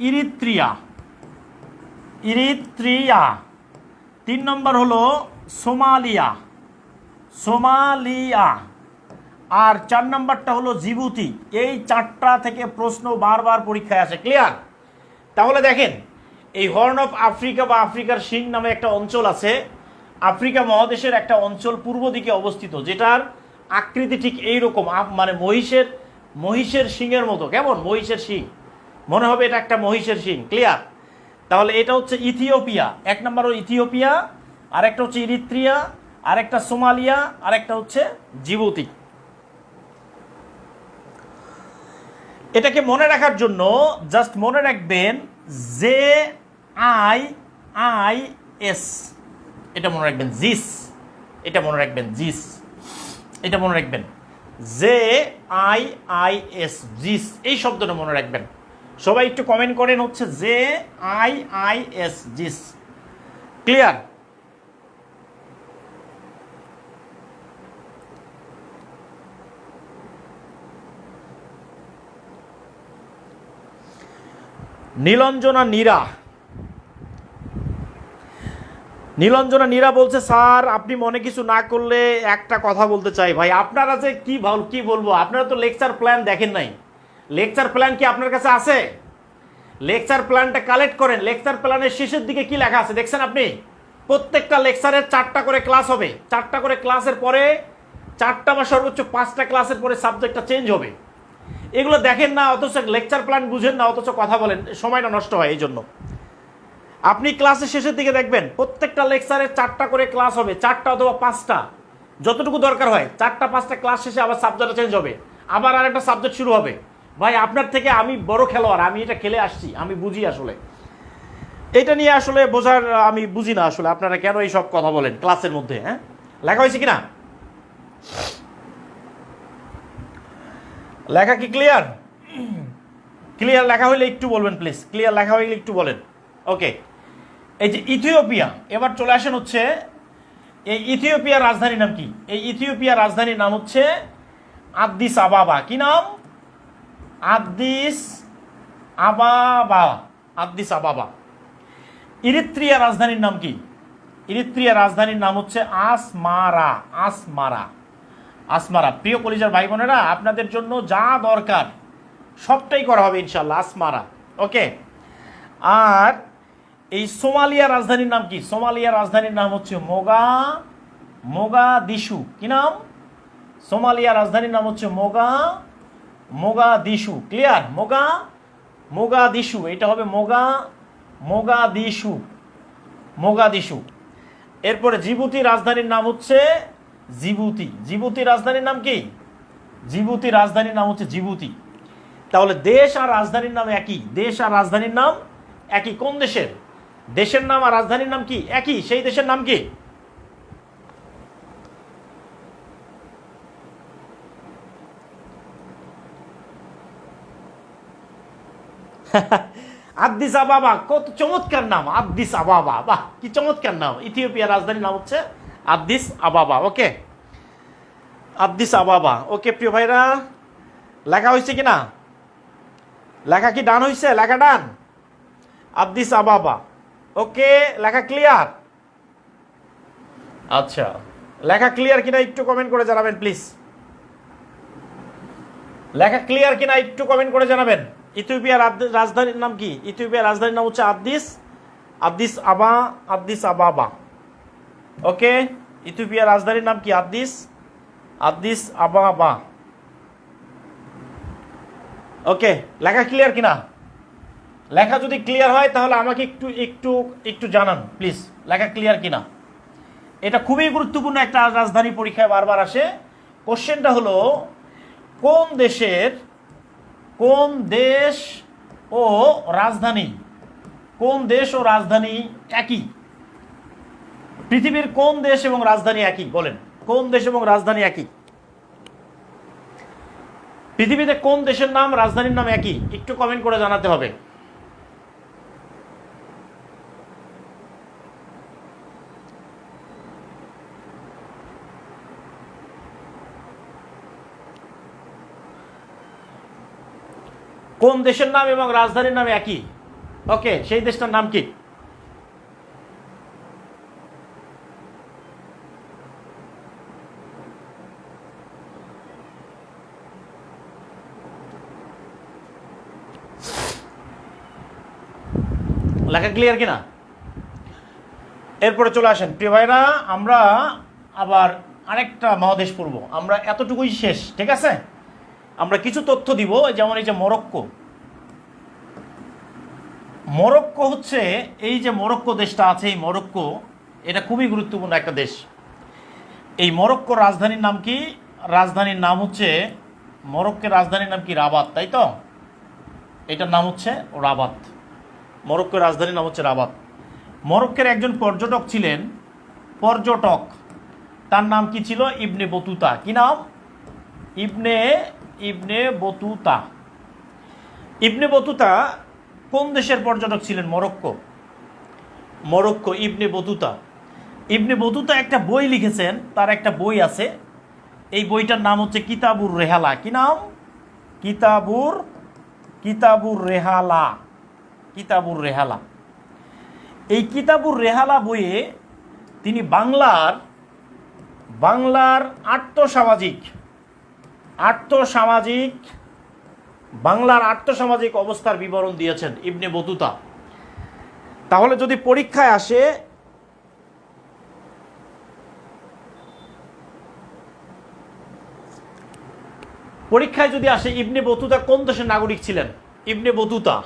ইরিত্রিয়া। 3 নম্বর হলো সোমালিয়া। আর 4 নম্বরটা হলো জিবুতি। এই 4টা থেকে প্রশ্ন বারবার পরীক্ষায় আসে। ক্লিয়ার? তাহলে দেখেন, এই হর্ন অফ আফ্রিকা বা আফ্রিকার শিং নামে একটা অঞ্চল আছে, আফ্রিকা মহাদেশের একটা অঞ্চল পূর্ব দিকে অবস্থিত, যেটার আকৃতি ঠিক এইরকম, মানে মহিষের শিংয়ের মতো। কেমন? মহিষের শিং মনে হবে, এটা একটা মহিষের শিং। ক্লিয়ার? তাহলে এটা হচ্ছে ইথিওপিয়া। 1 নম্বর হলো ইথিওপিয়া, আর একটা হচ্ছে ইরিত্রিয়া, আর একটা সোমালিয়া, আর একটা হচ্ছে জিবুতি। এটাকে মনে রাখার জন্য জাস্ট মনে রাখবেন JIIS, এটা মনে রাখবেন। জিস, এটা মনে রাখবেন। এটা মনে রাখবেন। JIIS, জিস, এই শব্দটা মনে রাখবেন। সবাই একটু কমেন্ট করেন হচ্ছে JIIS, জিস। ক্লিয়ার? নীলঞ্জনা নীরা বলছে, স্যার আপনি মনে কিছু না করলে একটা কথা বলতে চাই। ভাই, আপনারা যে কি বলবো, আপনারা তো লেকচার প্ল্যান দেখেন নাই। লেকচার প্ল্যান কি আপনার কাছে আছে? লেকচার প্ল্যানটা কালেক্ট করেন। লেকচার প্ল্যানের শেষের দিকে কি লেখা আছে দেখছেন আপনি? প্রত্যেকটা লেকচারের 4টা করে ক্লাস হবে। 4টা করে ক্লাসের পরে 4টা বা সর্বোচ্চ 5টা ক্লাসের পরে সাবজেক্টটা চেঞ্জ হবে। এগুলো দেখেন না, অথচ লেকচার প্ল্যান বুঝেন না, অথচ কথা বলেন, সময়টা নষ্ট হয়। এই জন্য আপনি ক্লাসের শেষের দিকে দেখবেন প্রত্যেকটা লেকচারের 4টা করে ক্লাস হবে, 4টা অথবা 5টা, যতটুকু দরকার হয়। 4টা 5টা ক্লাস শেষে আবার সাবজেক্টটা চেঞ্জ হবে, আবার আরেকটা সাবজেক্ট শুরু হবে। ভাই, আপনার থেকে আমি বড় খেলোয়াড়, আমি এটা খেলে আসছি, আমি বুঝি। আসলে এটা নিয়ে আসলে বোঝার আমি বুঝি না আসলে আপনারা কেন এই সব কথা বলেন ক্লাসের মধ্যে। হ্যাঁ, লেখা হয়েছে কিনা? লেখা কি ক্লিয়ার? ক্লিয়ার লেখা হইলে একটু বলবেন প্লিজ। ক্লিয়ার লেখা হইলে একটু বলেন। ওকে, এই যে ইথিওপিয়া, এবার চলে আসেন হচ্ছে এই ইথিওপিয়ার রাজধানীর নাম কি? এই ইথিওপিয়ার রাজধানীর নাম হচ্ছে আদ্দিস আবাবা। কি নাম? আদ্দিস আবাবা। আদ্দিস আবাবা। ইরিত্রিয়া রাজধানীর নাম কি? ইরিত্রিয়া রাজধানীর নাম হচ্ছে আসমারা। আসমারা, আসমারা। প্রিয় কলিজার ভাই বোনেরা, আপনাদের জন্য যা দরকার সবটাই করা হবে ইনশাল্লাহ। আসমারা, ওকে। আর এই সোমালিয়া রাজধানীর নাম কি? সোমালিয়া রাজধানীর নাম হচ্ছে মোগাদিশু। কি নাম? সোমালিয়া রাজধানীর নাম হচ্ছে মোগাদিশু। ক্লিয়ার? মোগাদিশু, এটা হবে মোগাদিশু। এরপরে জিবুতি রাজধানীর নাম হচ্ছে জিবুতি। জিবুতি রাজধানীর নাম কি? জিবুতি রাজধানীর নাম হচ্ছে জিবুতি। তাহলে দেশ আর রাজধানীর নাম একই। দেশ আর রাজধানীর নাম একই। কোন দেশের? দেশের নাম আর রাজধানীর নাম কি? একই। সেই দেশের নাম কি? আদ্দিস আবাবা। কত চমৎকার নাম, আদ্দিস আবাবা। বাহ, কি চমৎকার নাম। ইথিওপিয়ার রাজধানীর নাম হচ্ছে আদ্দিস আবাবা। ওকে, আদ্দিস আবাবা। ওকে প্রিয় ভাইরা, লেখা হয়েছে কিনা? লেখা কি ডান হয়েছে? লেখা ডান? আদ্দিস আবাবা। ওকে, লেখা ক্লিয়ার? আচ্ছা, লেখা ক্লিয়ার কিনা একটু কমেন্ট করে জানাবেন প্লিজ। লেখা ক্লিয়ার কিনা একটু কমেন্ট করে জানাবেন। ইথিওপিয়ার রাজধানীর নাম কি? ইথিওপিয়ার রাজধানীর নাম হচ্ছে আদ্দিস আবাবা। ওকে, ইথিওপিয়ার রাজধানীর নাম কি? আদ্দিস আবাবা। ওকে, লেখা ক্লিয়ার কিনা? লেখা যদি ক্লিয়ার হয় তাহলে আমাকে একটু একটু একটু জানান প্লিজ, লেখা ক্লিয়ার কিনা। এটা খুবই গুরুত্বপূর্ণ একটা রাজধানী, পরীক্ষায় বারবার আসে। কোশ্চেনটা হলো, কোন দেশ ও রাজধানী একই? পৃথিবীর কোন দেশ এবং রাজধানী একই? বলেন, কোন দেশ এবং রাজধানী একই? পৃথিবীতে কোন দেশের নাম, রাজধানীর নাম একই? একটু কমেন্ট করে জানাতে হবে। কোন দেশের নাম এবং রাজধানীর নাম একই? ওকে, সেই দেশটার নাম কি? লেখা ক্লিয়ার কিনা? এরপরে চলে আসেন প্রিয় ভাইরা, আমরা আবার আরেকটা মহাদেশ পড়ব। আমরা এতটুকুই শেষ, ঠিক আছে? আমরা কিছু তথ্য দিব, যেমন এই যে মরক্কো হচ্ছে, এই যে মরক্কো দেশটা আছে, এই মরক্কো, এটা খুবই গুরুত্বপূর্ণ একটা দেশ। এই মরক্কোর রাজধানীর নাম কি? রাজধানীর নাম হচ্ছে, মরক্কোর রাজধানীর নাম কি? রাবাত, তাই তো? এটার নাম হচ্ছে রাবাত। মরক্কোর রাজধানীর নাম হচ্ছে রাবাত। মরক্কোর একজন পর্যটক ছিলেন, তার নাম কি ছিল? Ibn Battuta. কি নাম? Ibn Battuta. ইবনে বতুতা কোন দেশের পর্যটক ছিলেন? মরক্কো। ইবনে বতুতা একটা বই লিখেছেন, তার একটা বই আছে, এই বইটার নাম হচ্ছে কিতাবুর রেহালা। কি নাম? কিতাবুর রেহালা। এই কিতাবুর রেহালা বইয়ে তিনি বাংলার আর্থসামাজিক অবস্থার বিবরণ দিয়েছেন ইবনে বতুতা। তাহলে যদি পরীক্ষায় আসে, ইবনে বতুতা কোন দেশের নাগরিক ছিলেন? ইবনে বতুতা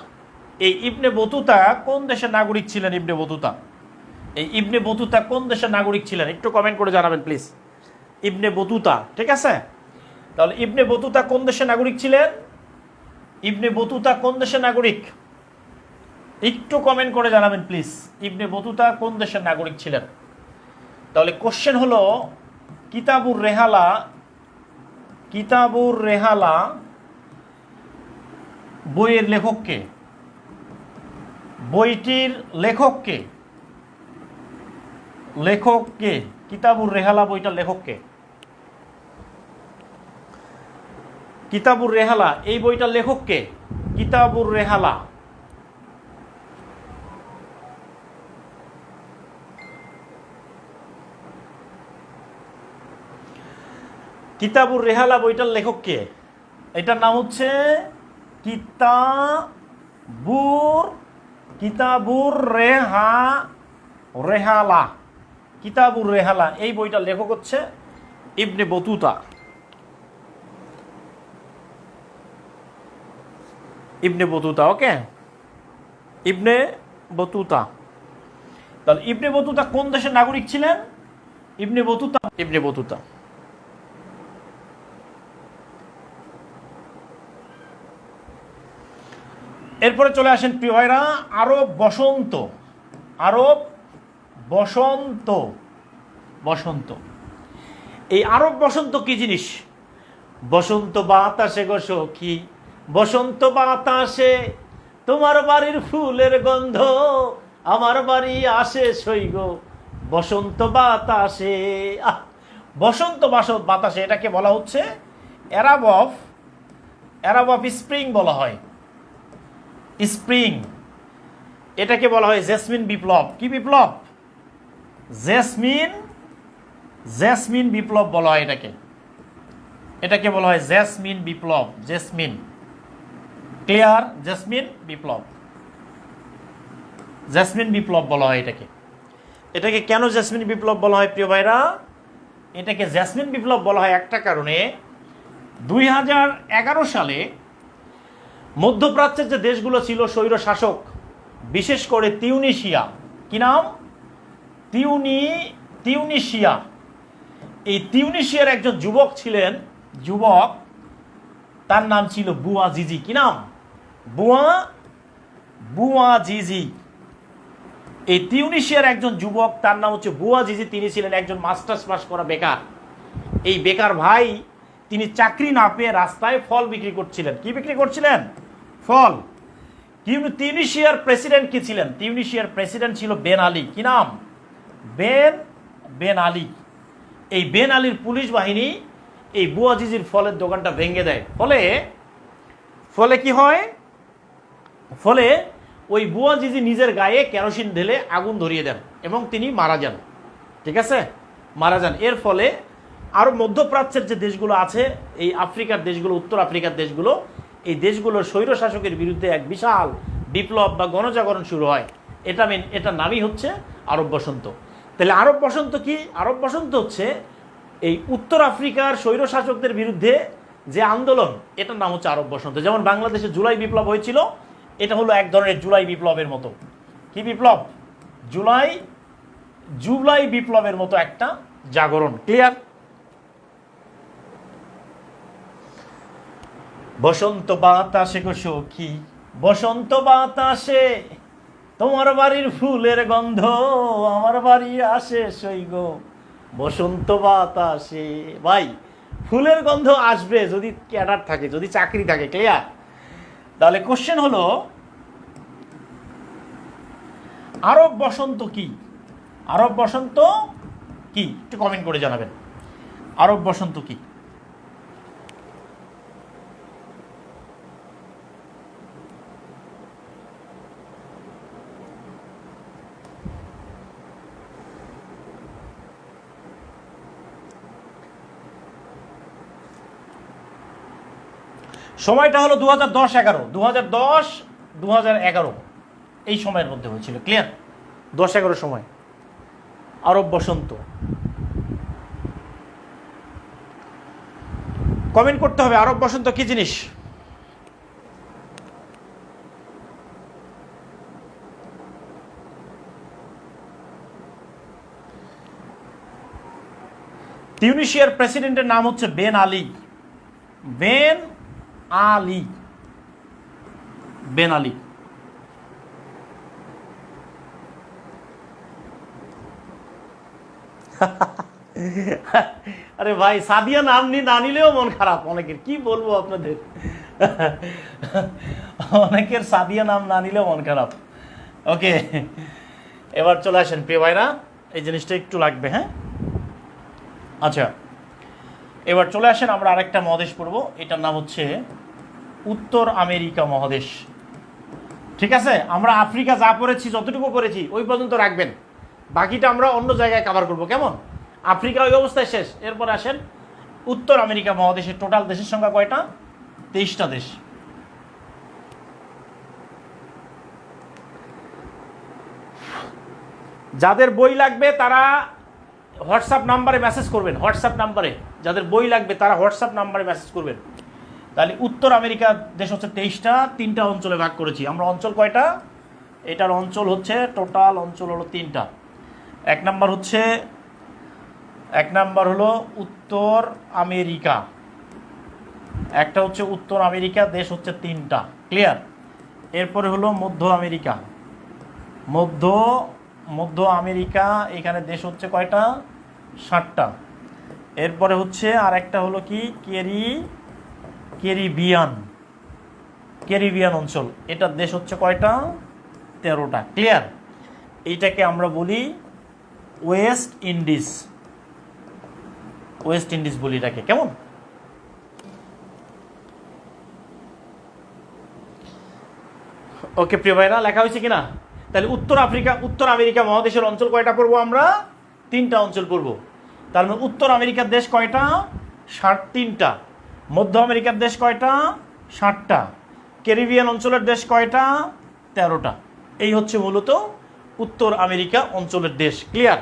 কোন দেশের নাগরিক ছিলেন? ইবনে বতুতা কোন দেশের নাগরিক ছিলেন? একটু কমেন্ট করে জানাবেন প্লিজ। ইবনে বতুতা, ঠিক আছে? তাহলে ইবনে বতুতা কোন দেশের নাগরিক ছিলেন? একটু কমেন্ট করে জানাবেন প্লিজ। ইবনে বতুতা কোন দেশের নাগরিক ছিলেন? তাহলে কোশ্চেন হলো, কিতাবুর রেহালা বইয়ের লেখককে? বইটির লেখককে? কিতাবুর রেহালা বইটার লেখককে? কিতাবুর রেহালা এই বইটার লেখককে? কিতাবুর রেহালা কিতাবুর রেহালা বইটার লেখক কে? এটার নাম হচ্ছে কিতাবুর রেহালা। কিতাবুর রেহালা এই বইটার লেখক হচ্ছে ইবনে বতুতা। ইবনে বতুতা, ওকে, ইবনে বতুতা। তাহলে ইবনে বতুতা কোন দেশের নাগরিক ছিলেন? ইবনে বতুতা এরপরে চলে আসেন প্রিয় ভাইরা আরব বসন্ত। এই আরব বসন্ত কি জিনিস? বসন্ত বাতাসে গো সখী, বসন্ত বাতাসে তোমার বাড়ির ফুলের গন্ধ আমার বাড়ি আসে সৈগ বসন্ত বাতাসে। বসন্ত বাতাসে এটাকে বলা হচ্ছে অ্যারাব অফ স্প্রিং বলা হয়। স্প্রিং, এটাকে বলা হয় জেসমিন বিপ্লব। কি বিপ্লব? জেসমিন বিপ্লব বলা হয় এটাকে বলা হয় জেসমিন বিপ্লব। Jasmine, clear? জেসমিন বিপ্লব বলা হয় এটাকে কেন জেসমিন বিপ্লব বলা হয় প্রিয় ভাইরা? এটাকে জেসমিন বিপ্লব বলা হয় একটা কারণে। 2011 সালে মধ্যপ্রাচ্যের যে দেশগুলো ছিল স্বৈর শাসক, বিশেষ করে তিউনিসিয়া, কি নাম? তিউনিসিয়া। এই তিউনিসিয়ার একজন যুবক ছিলেন, তার নাম ছিল বুয়াজিজি। কি নাম? বুয়াজিজি। এই তিউনিসিয়ার একজন যুবক, তার নাম হচ্ছে বুয়াজিজি। তিনি ছিলেন একজন মাস্টার্স পাস করা বেকার। এই বেকার ভাই তিনি চাকরি না পেয়ে রাস্তায় ফল বিক্রি করছিলেন। কি বিক্রি করছিলেন? ফল। তিউনিসিয়ার প্রেসিডেন্ট কি ছিলেন? তিউনিসিয়ার প্রেসিডেন্ট ছিল বেন আলী। কি নাম? বেন আলী। এই বেন আলীর পুলিশ বাহিনী এই বুয়াজিজির ফলের দোকানটা ভেঙে দেয়। ফলে কি হয়? ফলে ওই বুয়াজিজি নিজের গায়ে কেরোসিন ঢেলে আগুন ধরিয়ে দেন এবং তিনি মারা যান। ঠিক আছে, মারা যান। এর ফলে আরও মধ্যপ্রাচ্যের যে দেশগুলো আছে, এই আফ্রিকার দেশগুলো, উত্তর আফ্রিকার দেশগুলো, এই দেশগুলোর স্বৈর শাসকের বিরুদ্ধে এক বিশাল বিপ্লব বা গণজাগরণ শুরু হয়। এটার নামই হচ্ছে আরব বসন্ত। তাহলে আরব বসন্ত কি? আরব বসন্ত হচ্ছে এই উত্তর আফ্রিকার স্বৈর শাসকদের বিরুদ্ধে যে আন্দোলন, এটার নাম হচ্ছে আরব বসন্ত। যেমন বাংলাদেশে জুলাই বিপ্লব হয়েছিল, এটা হলো এক ধরনের জুলাই বিপ্লবের মতো। কি বিপ্লব? জুলাই বিপ্লবের মতো একটা জাগরণ। ক্লিয়ার? বসন্ত বাতাসে গো সখী, বসন্ত বাতাসে তোমার বাড়ির ফুলের গন্ধ আমার বাড়ি আসে সৈগ বসন্ত বাতাসে। ভাই, ফুলের গন্ধ আসবে যদি ক্যাডার থাকে, যদি চাকরি থাকে। ক্লিয়ার? তাহলে কোশ্চেন হলো আরব বসন্ত কি? আরব বসন্ত কি একটু কমেন্ট করে জানাবেন। আরব বসন্ত কি? সময়টা হলো 2010-11 এই সময়ের মধ্যে হয়েছিল। ক্লিয়ার? 10-11 সময় আরব বসন্ত। কমেন্ট করতে হবে আরব বসন্ত কি জিনিস। তিউনিসিয়ার প্রেসিডেন্টের নাম হচ্ছে বেন আলী। আরে ভাই, সাদিয়া নাম না নিলেও মন খারাপ অনেকের। কি বলবো আপনাদের, অনেকের সাদিয়া নাম না নিলেও মন খারাপ। ওকে, এবার চলে আসেন প্রিয় ভাইরা, এই জিনিসটা একটু লাগবে। হ্যাঁ, আচ্ছা, এবার চলে আসেন আমরা আরেকটা মহাদেশ পড়বো। এটার নাম হচ্ছে উত্তর আমেরিকা মহাদেশ। ঠিক আছে, আমরা আফ্রিকা যা পড়েছি, যতটুকু পড়েছি ওই পর্যন্ত রাখবেন, বাকিটা আমরা অন্য জায়গায় কভার করবো। কেমন? আফ্রিকা ওই অবস্থায় শেষ। এরপর আসেন উত্তর আমেরিকা মহাদেশের টোটাল দেশের সংখ্যা কয়টা? 23টা দেশ। যাদের বই লাগবে তারা হোয়াটসঅ্যাপ নাম্বারে মেসেজ করবেন। হোয়াটসঅ্যাপ নাম্বারে যাদের বই লাগবে তারা হোয়াটসঅ্যাপ নাম্বারে মেসেজ করবেন। তাহলে উত্তর আমেরিকা দেশ হচ্ছে 23টা, 3টা অঞ্চলে ভাগ করেছি আমরা। অঞ্চল কয়টা? এটার অঞ্চল হচ্ছে, টোটাল অঞ্চল হলো 3টা। এক নাম্বার হলো উত্তর আমেরিকা, একটা হচ্ছে উত্তর আমেরিকা দেশ হচ্ছে 3টা, ক্লিয়ার। এরপরে হলো মধ্য আমেরিকা, মধ্য আমেরিকা এখানে দেশ হচ্ছে কয়টা? 7টা। এরপরে হচ্ছে আর একটা হলো কি ক্যারিবিয়ান অঞ্চল, এটার দেশ হচ্ছে কয়টা? 13টা, ক্লিয়ার। এইটাকে আমরা বলি ওয়েস্ট ইন্ডিজ বলি এটাকে, কেমন? ওকে প্রিয় ভাইরা, লেখা হয়েছে কিনা? তাহলে উত্তর আমেরিকা মহাদেশের অঞ্চল কয়টা পড়বো আমরা? 3টা অঞ্চল পড়বো। তার মানে উত্তর আমেরিকার দেশ কয়টা? 3টা। মধ্য আমেরিকার দেশ কয়টা? 7টা। ক্যারিবিয়ান অঞ্চলের দেশ কয়টা? 13টা। এই হচ্ছে মূলত উত্তর আমেরিকা অঞ্চলের দেশ, ক্লিয়ার।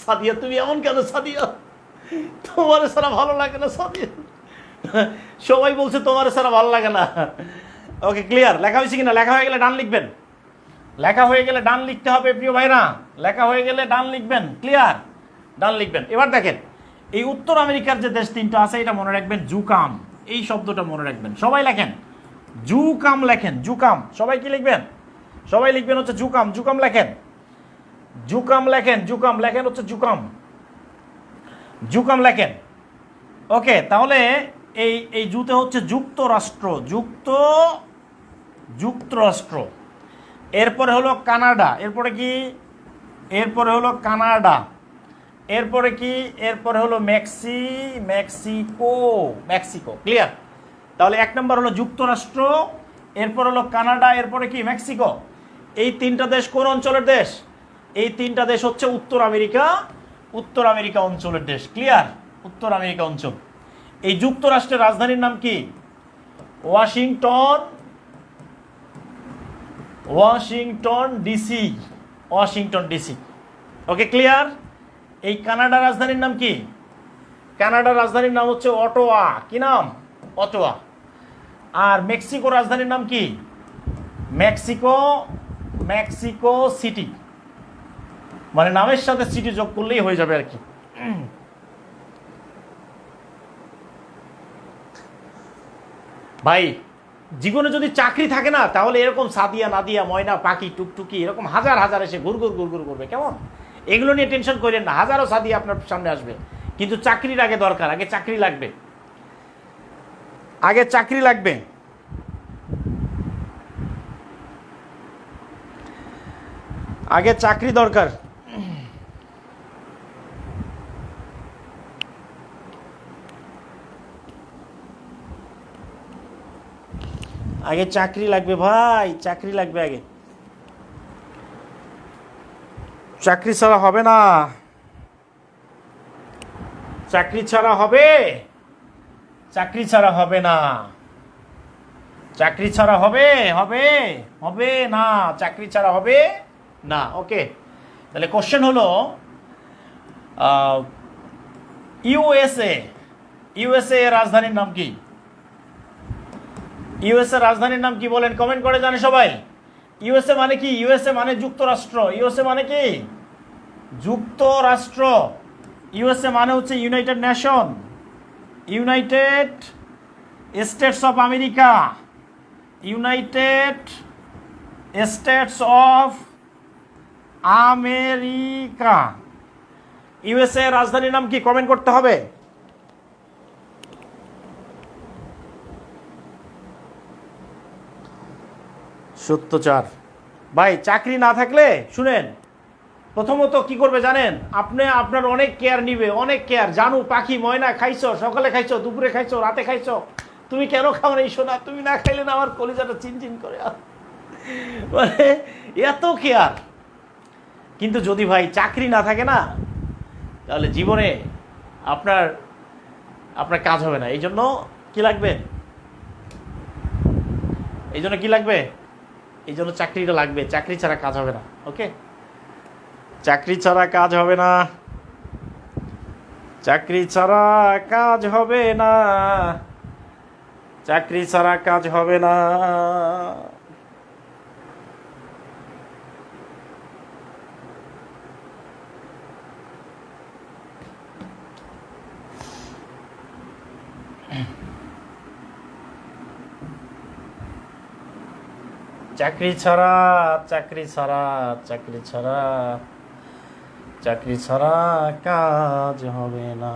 সাদিয়া তুমি এমন কেন? সাদিয়া তোমার সারা ভালো লাগে না? সাদিয়া সবাই বলছে তোমার সারা ভালো লাগে না। ওকে ক্লিয়ার, লেখা হয়েছে কিনা? লেখা হয়ে গেলে ডান লিখবেন। লেখা হয়ে গেলে ডান লিখতে হবে প্রিয় ভাইরা, লেখা হয়ে গেলে ডান লিখবেন, ক্লিয়ার, ডান লিখবেন। এবার দেখেন, এই উত্তর আমেরিকার যে দেশ 3টা আছে এটা মনে রাখবেন, জুকাম, এই শব্দটা মনে রাখবেন। সবাই লেখেন জুকাম, লেখেন জুকাম। সবাই কি লিখবেন? সবাই লিখবেন হচ্ছে জুকাম। জুকাম লেখেন হচ্ছে জুকাম লেখেন। ওকে, তাহলে এই জুতে হচ্ছে যুক্তরাষ্ট্র। এরপরে হলো কানাডা, এরপরে হলো কানাডা, এরপরে হলো মেক্সিকো, ক্লিয়ার। তাহলে 1 নম্বর হলো যুক্তরাষ্ট্র, এরপর হলো কানাডা, এরপরে কি? মেক্সিকো। এই 3টা দেশ কোন অঞ্চলের দেশ? এই 3টা দেশ হচ্ছে উত্তর আমেরিকা অঞ্চলের দেশ, ক্লিয়ার। উত্তর আমেরিকা অঞ্চল। এই যুক্তরাষ্ট্রের রাজধানীর নাম কি? Washington DC. Okay clear. এই কানাডার রাজধানীর নাম কি? কানাডার রাজধানীর নাম হচ্ছে অটোয়া। কি নাম? অটোয়া। আর মেক্সিকো রাজধানীর নাম কি? Mexico city. মানে নামের সাথে সিটি যোগ করলেই হয়ে যাবে আর কি। ভাই জীবনে যদি চাকরি থাকে না, তাহলে এরকম সাদিয়া, নাদিয়া, ময়না, পাখি, টুকটুকি এরকম হাজার এসে ঘুরঘুর করবে, কেমন? এগুলো নিয়ে টেনশন করেন না, হাজারো সাদিয়া আপনার সামনে আসবে, কিন্তু চাকরির আগে দরকার, আগে চাকরি লাগবে, আগে চাকরি দরকার। আগে চাকরি লাগবে ভাই, চাকরি লাগবে আগে। চাকরি ছাড়া হবে না, চাকরি ছাড়া হবে না, চাকরি ছাড়া হবে না, চাকরি ছাড়া হবে না। ওকে, তাহলে কোশ্চেন হলো ইউএসএ এর রাজধানীর নাম কি? ইউএসএ রাজধানীর নাম কি বলেন? কমেন্ট করে জানে সবাই। ইউএসএ মানে কি? ইউএসএ মানে যুক্তরাষ্ট্র। ইউএসএ মানে কি? যুক্তরাষ্ট্র। ইউএসএ মানে হচ্ছে United nation, United states of America, United states of America. USA রাজধানীর নাম কি? কমেন্ট করতে হবে। সত্যচার ভাই, চাকরি না থাকলে শুনেন, প্রথমত কি করবে জানেন? আপনার অনেক কেয়ার নিবে, অনেক কেয়ার। জানু, পাখি, ময়না খাইছো, সকালে খাইছো, দুপুরে খাইছো, রাতে খাইছো, তুমি কেন খাও না এই সোনা, তুমি না খাইলে না আমার কলিজাটা চিনচিন করে। মানে এত কেয়ার। কিন্তু যদি ভাই চাকরি না থাকে না, তাহলে জীবনে আপনার আপনার কাজ হবে না। এই জন্য কি লাগবে, এই জন্য কি লাগবে, এই জন্য চাকরিটা লাগবে। চাকরি ছাড়া কাজ হবে না। ওকে, চাকরি ছাড়া কাজ হবে না, চাকরি ছাড়া কাজ হবে না, চাকরি ছাড়া কাজ হবে না। চাকরি ছাড়া, চাকরি ছাড়া, চাকরি ছাড়া, চাকরি ছাড়া কাজ হবে না,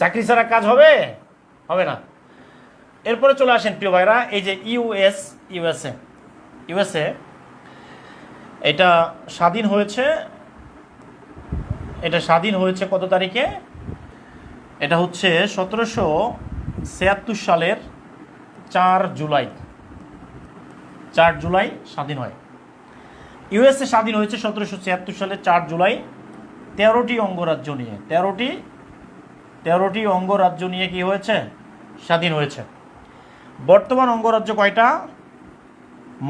চাকরি ছাড়া কাজ হবে হবে না। এরপরে চলে আসেন প্রিয় ভাইরা, এই যে ইউএসএ এটা স্বাধীন হয়েছে, এটা স্বাধীন হয়েছে কত তারিখে? এটা হচ্ছে 1776 সালের 4 জুলাই। 4 জুলাই স্বাধীন হয় ইউএসএ। স্বাধীন হয়েছে 1776 সালের 4 জুলাই 13টি অঙ্গরাজ্য নিয়ে। 13টি অঙ্গরাজ্য নিয়ে কি হয়েছে? স্বাধীন হয়েছে। বর্তমান অঙ্গরাজ্য কয়টা?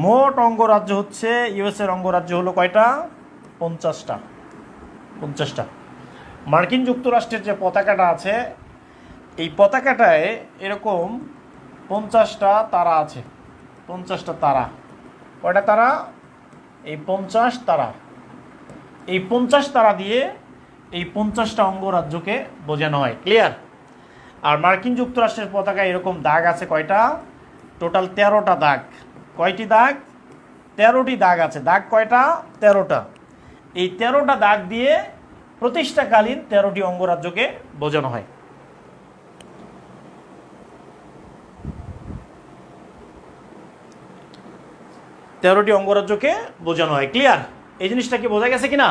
মোট অঙ্গরাজ্য হচ্ছে ইউএসএর অঙ্গরাজ্য হলো কয়টা? 50টা। 50টা। মার্কিন যুক্তরাষ্ট্রের যে পতাকাটা আছে, এই পতাকাটায় এরকম 50টা তারা আছে। 50টা তারা। কয়টা তারা? এই 50 তারা। এই 50 তারা দিয়ে এই 50টা অঙ্গরাজ্যকে বোঝানো হয়। ক্লিয়ার? আর মার্কিন যুক্তরাষ্ট্রের পতাকায় এরকম দাগ আছে কয়টা? টোটাল 13টা দাগ। কয়টি দাগ? 13টি দাগ আছে। দাগ কয়টা? 13টা। এই 13টা দাগ দিয়ে প্রতিষ্ঠাকালীন 13টি অঙ্গরাজ্যকে বোঝানো হয়। তেরোটি অঙ্গরাজ্যকে বোঝানো হয়। ক্লিয়ার? এই জিনিসটা কি বোঝা গেছে কিনা?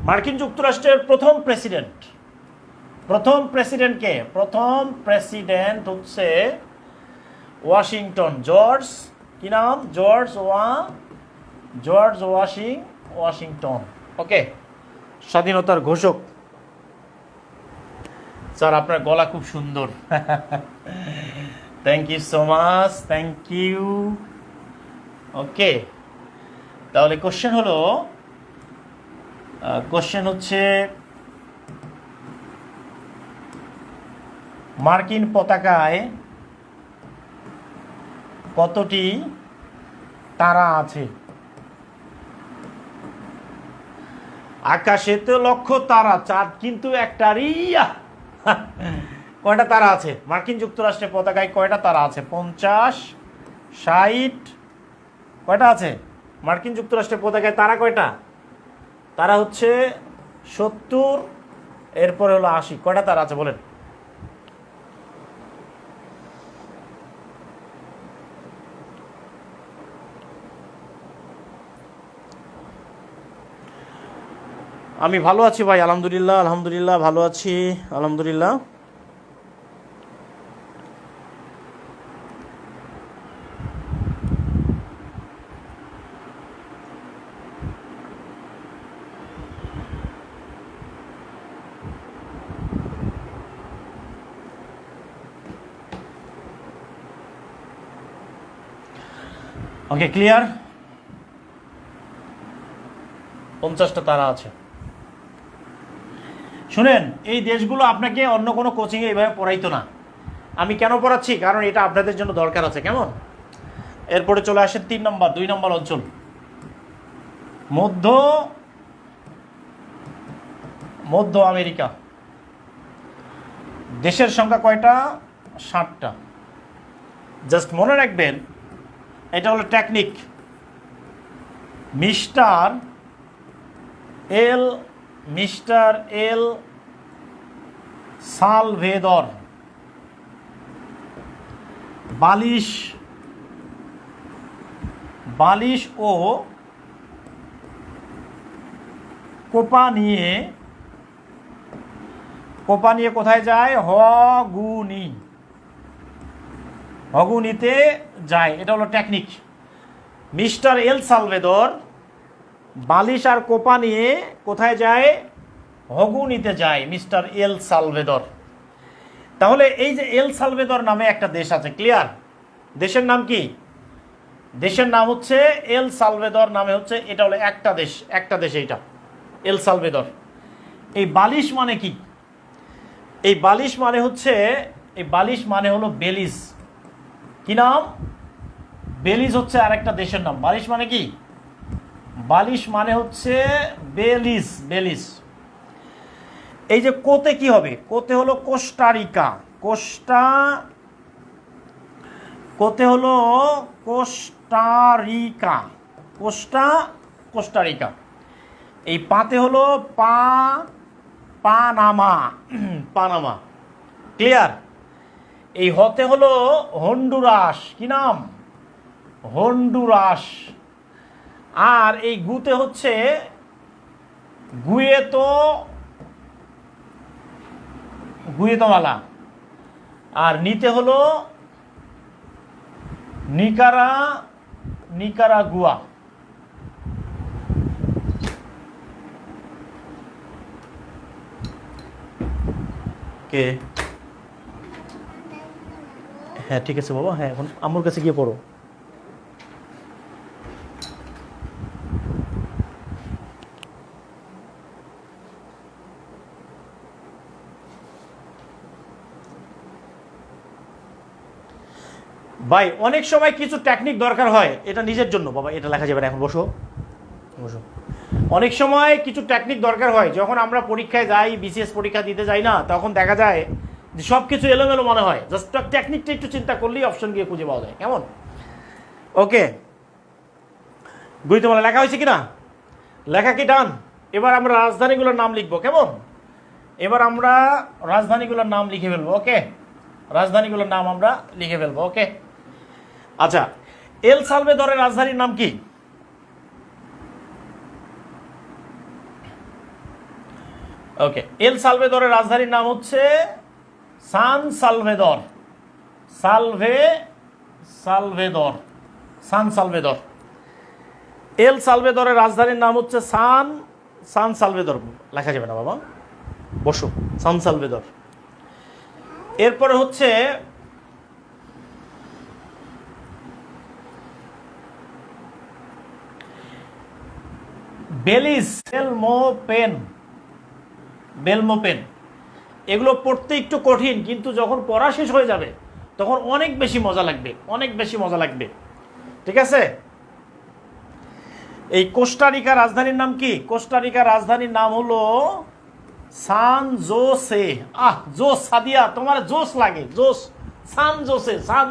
মার্কিন যুক্তরাষ্ট্রের প্রথম প্রেসিডেন্ট কে? প্রথম প্রেসিডেন্ট হচ্ছে ওয়াশিংটন। জর্জ, কি নাম? George Washington. ওকে, স্বাধীনতার ঘোষক। স্যার আপনার গলা খুব সুন্দর। Thank you so much, thank you. Okay, তাহলে কোশ্চেন হচ্ছে মার্কিন পতাকায় কতটি তারা আছে? আকাশে তো লক্ষ তারা, চাঁদ কিন্তু একটা। রিয়া, কয়টা তারা আছে মার্কিন যুক্তরাষ্ট্রের পতাকায়? কয়টা তারা আছে? 50, 60, কয়টা আছে মার্কিন যুক্তরাষ্ট্রের পতাকায়? তারা কয়টা? তারা হচ্ছে 70, এরপরে হলো 80। কয়টা তারা আছে বলেন? আমি ভালো আছি ভাই, আলহামদুলিল্লাহ, আলহামদুলিল্লাহ ভালো আছি, আলহামদুলিল্লাহ। ওকে, ক্লিয়ার? 50টা তারা আছে। শুনেন, এই দেশগুলো আপনাকে অন্য কোনো কোচিংয়ে এইভাবে পড়াইতো না। আমি কেন পড়াচ্ছি? কারণ এটা আপনাদের জন্য দরকার আছে। কেমন? এরপরে চলে আসে 2 নম্বর অঞ্চল, মধ্য আমেরিকা। দেশের সংখ্যা কয়টা? 60টা। জাস্ট মনে রাখবেন, এটা হলো টেকনিক। মিস্টার এল সালভেদর বালিশ ও কোপা নিয়ে কোথায় যায়? হগুনি। হগু নিতে যায়, এটা হলো টেকনিক। মিস্টার এল সালভেদর বালিশ আর কোপা নিয়ে কোথায় যায়? হগু নিতে যায় মিস্টার এল সালভেদর। তাহলে এই যে এল সালভেদর নামে একটা দেশ আছে, ক্লিয়ার? দেশের নাম কি? দেশের নাম হচ্ছে এল সালভেদর নামে হচ্ছে, এটা হলো একটা দেশ এইটা এল সালভেদর। এই বালিশ মানে কি? এই বালিশ মানে হলো বেলিজ। কি নাম? বেলিজ হচ্ছে আরেকটা দেশের নাম। বালিশ মানে কি? বালিশ মানে হচ্ছে বেলিজ। এই যে কোতে কি হবে? কোতে হলো কোস্টারিকা। কোস্টারিকা। এই পাতে হলো পানামা। ক্লিয়ার? এই হতে হলো হন্ডুরাস। কি নাম? হন্ডুরাস। আর এই গুতে হচ্ছে গুয়েতমালা। আর নিতে হলো নিকারাগুয়া। কে? হ্যাঁ ঠিক আছে বাবা, হ্যাঁ এখন আম্মুর কাছে গিয়ে পড়ো। ভাই অনেক সময় কিছু টেকনিক দরকার হয়, এটা নিজের জন্য বাবা, এটা লেখা যাবে না এখন, বসো। অনেক সময় কিছু টেকনিক দরকার হয়, যখন আমরা পরীক্ষায় যাই, বিসিএস পরীক্ষা দিতে যাই না, তখন দেখা যায় যে সব কিছু এলোমেলো মনে হয়। জাস্ট টেকনিকটা একটু চিন্তা করলেই অপশন গিয়ে খুঁজে পাওয়া যায়। কেমন? ওকে, গুইতমালা লেখা হয়েছে কিনা? লেখা কি ডান? এবার আমরা রাজধানীগুলোর নাম লিখবো। কেমন? এবার আমরা রাজধানীগুলোর নাম লিখে ফেলবো। ওকে, রাজধানীগুলোর নাম আমরা লিখে ফেলবো। ওকে, আচ্ছা, এল সালভেদরের রাজধানীর নাম কি? ওকে, এল সালভেদরের রাজধানীর নাম হচ্ছে সান সালভেদর। সান সালভেদর। এল সালভেদরের রাজধানীর নাম হচ্ছে সান সালভেদর। লেখা যাবে না বাবা, বসো। সান সালভেদর। এরপরে হচ্ছে বেলিজ, বেলমোপেন। এগুলো পড়তে একটু কঠিন, কিন্তু যখন পড়া শেষ হয়ে যাবে তখন অনেক বেশি মজা লাগবে। ঠিক আছে? এই কোস্টারিকার রাজধানীর নাম কি? কোস্টারিকার রাজধানীর নাম হলো সান জোসে। জোস সাদিয়া, তোমার জোস লাগে, জোস। সান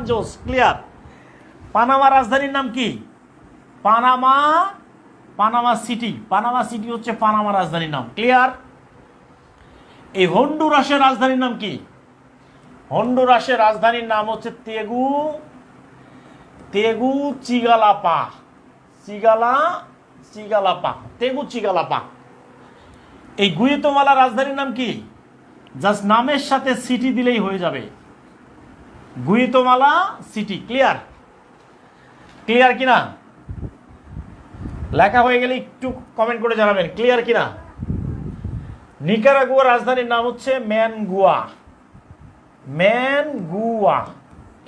জোস। ক্লিয়ার? পানামা রাজধানীর নাম কি? পানামা সিটি হচ্ছে পানামা রাজধানীর নাম। ক্লিয়ার? এই হন্ডুরাসের রাজধানীর নাম কি? হন্ডুরাসের রাজধানীর নাম হচ্ছে তেগুচিগালাপা। এই গুয়েতমালা রাজধানীর নাম কি? জাস্ট নামের সাথে সিটি দিলেই হয়ে যাবে, গুয়েতমালা সিটি। ক্লিয়ার কিনা? লেখা হয়ে গেলে একটু কমেন্ট করে জানাবেন ক্লিয়ার কিনা। নিকারাগুয়ার রাজধানীর নাম হচ্ছে ম্যানগুয়া।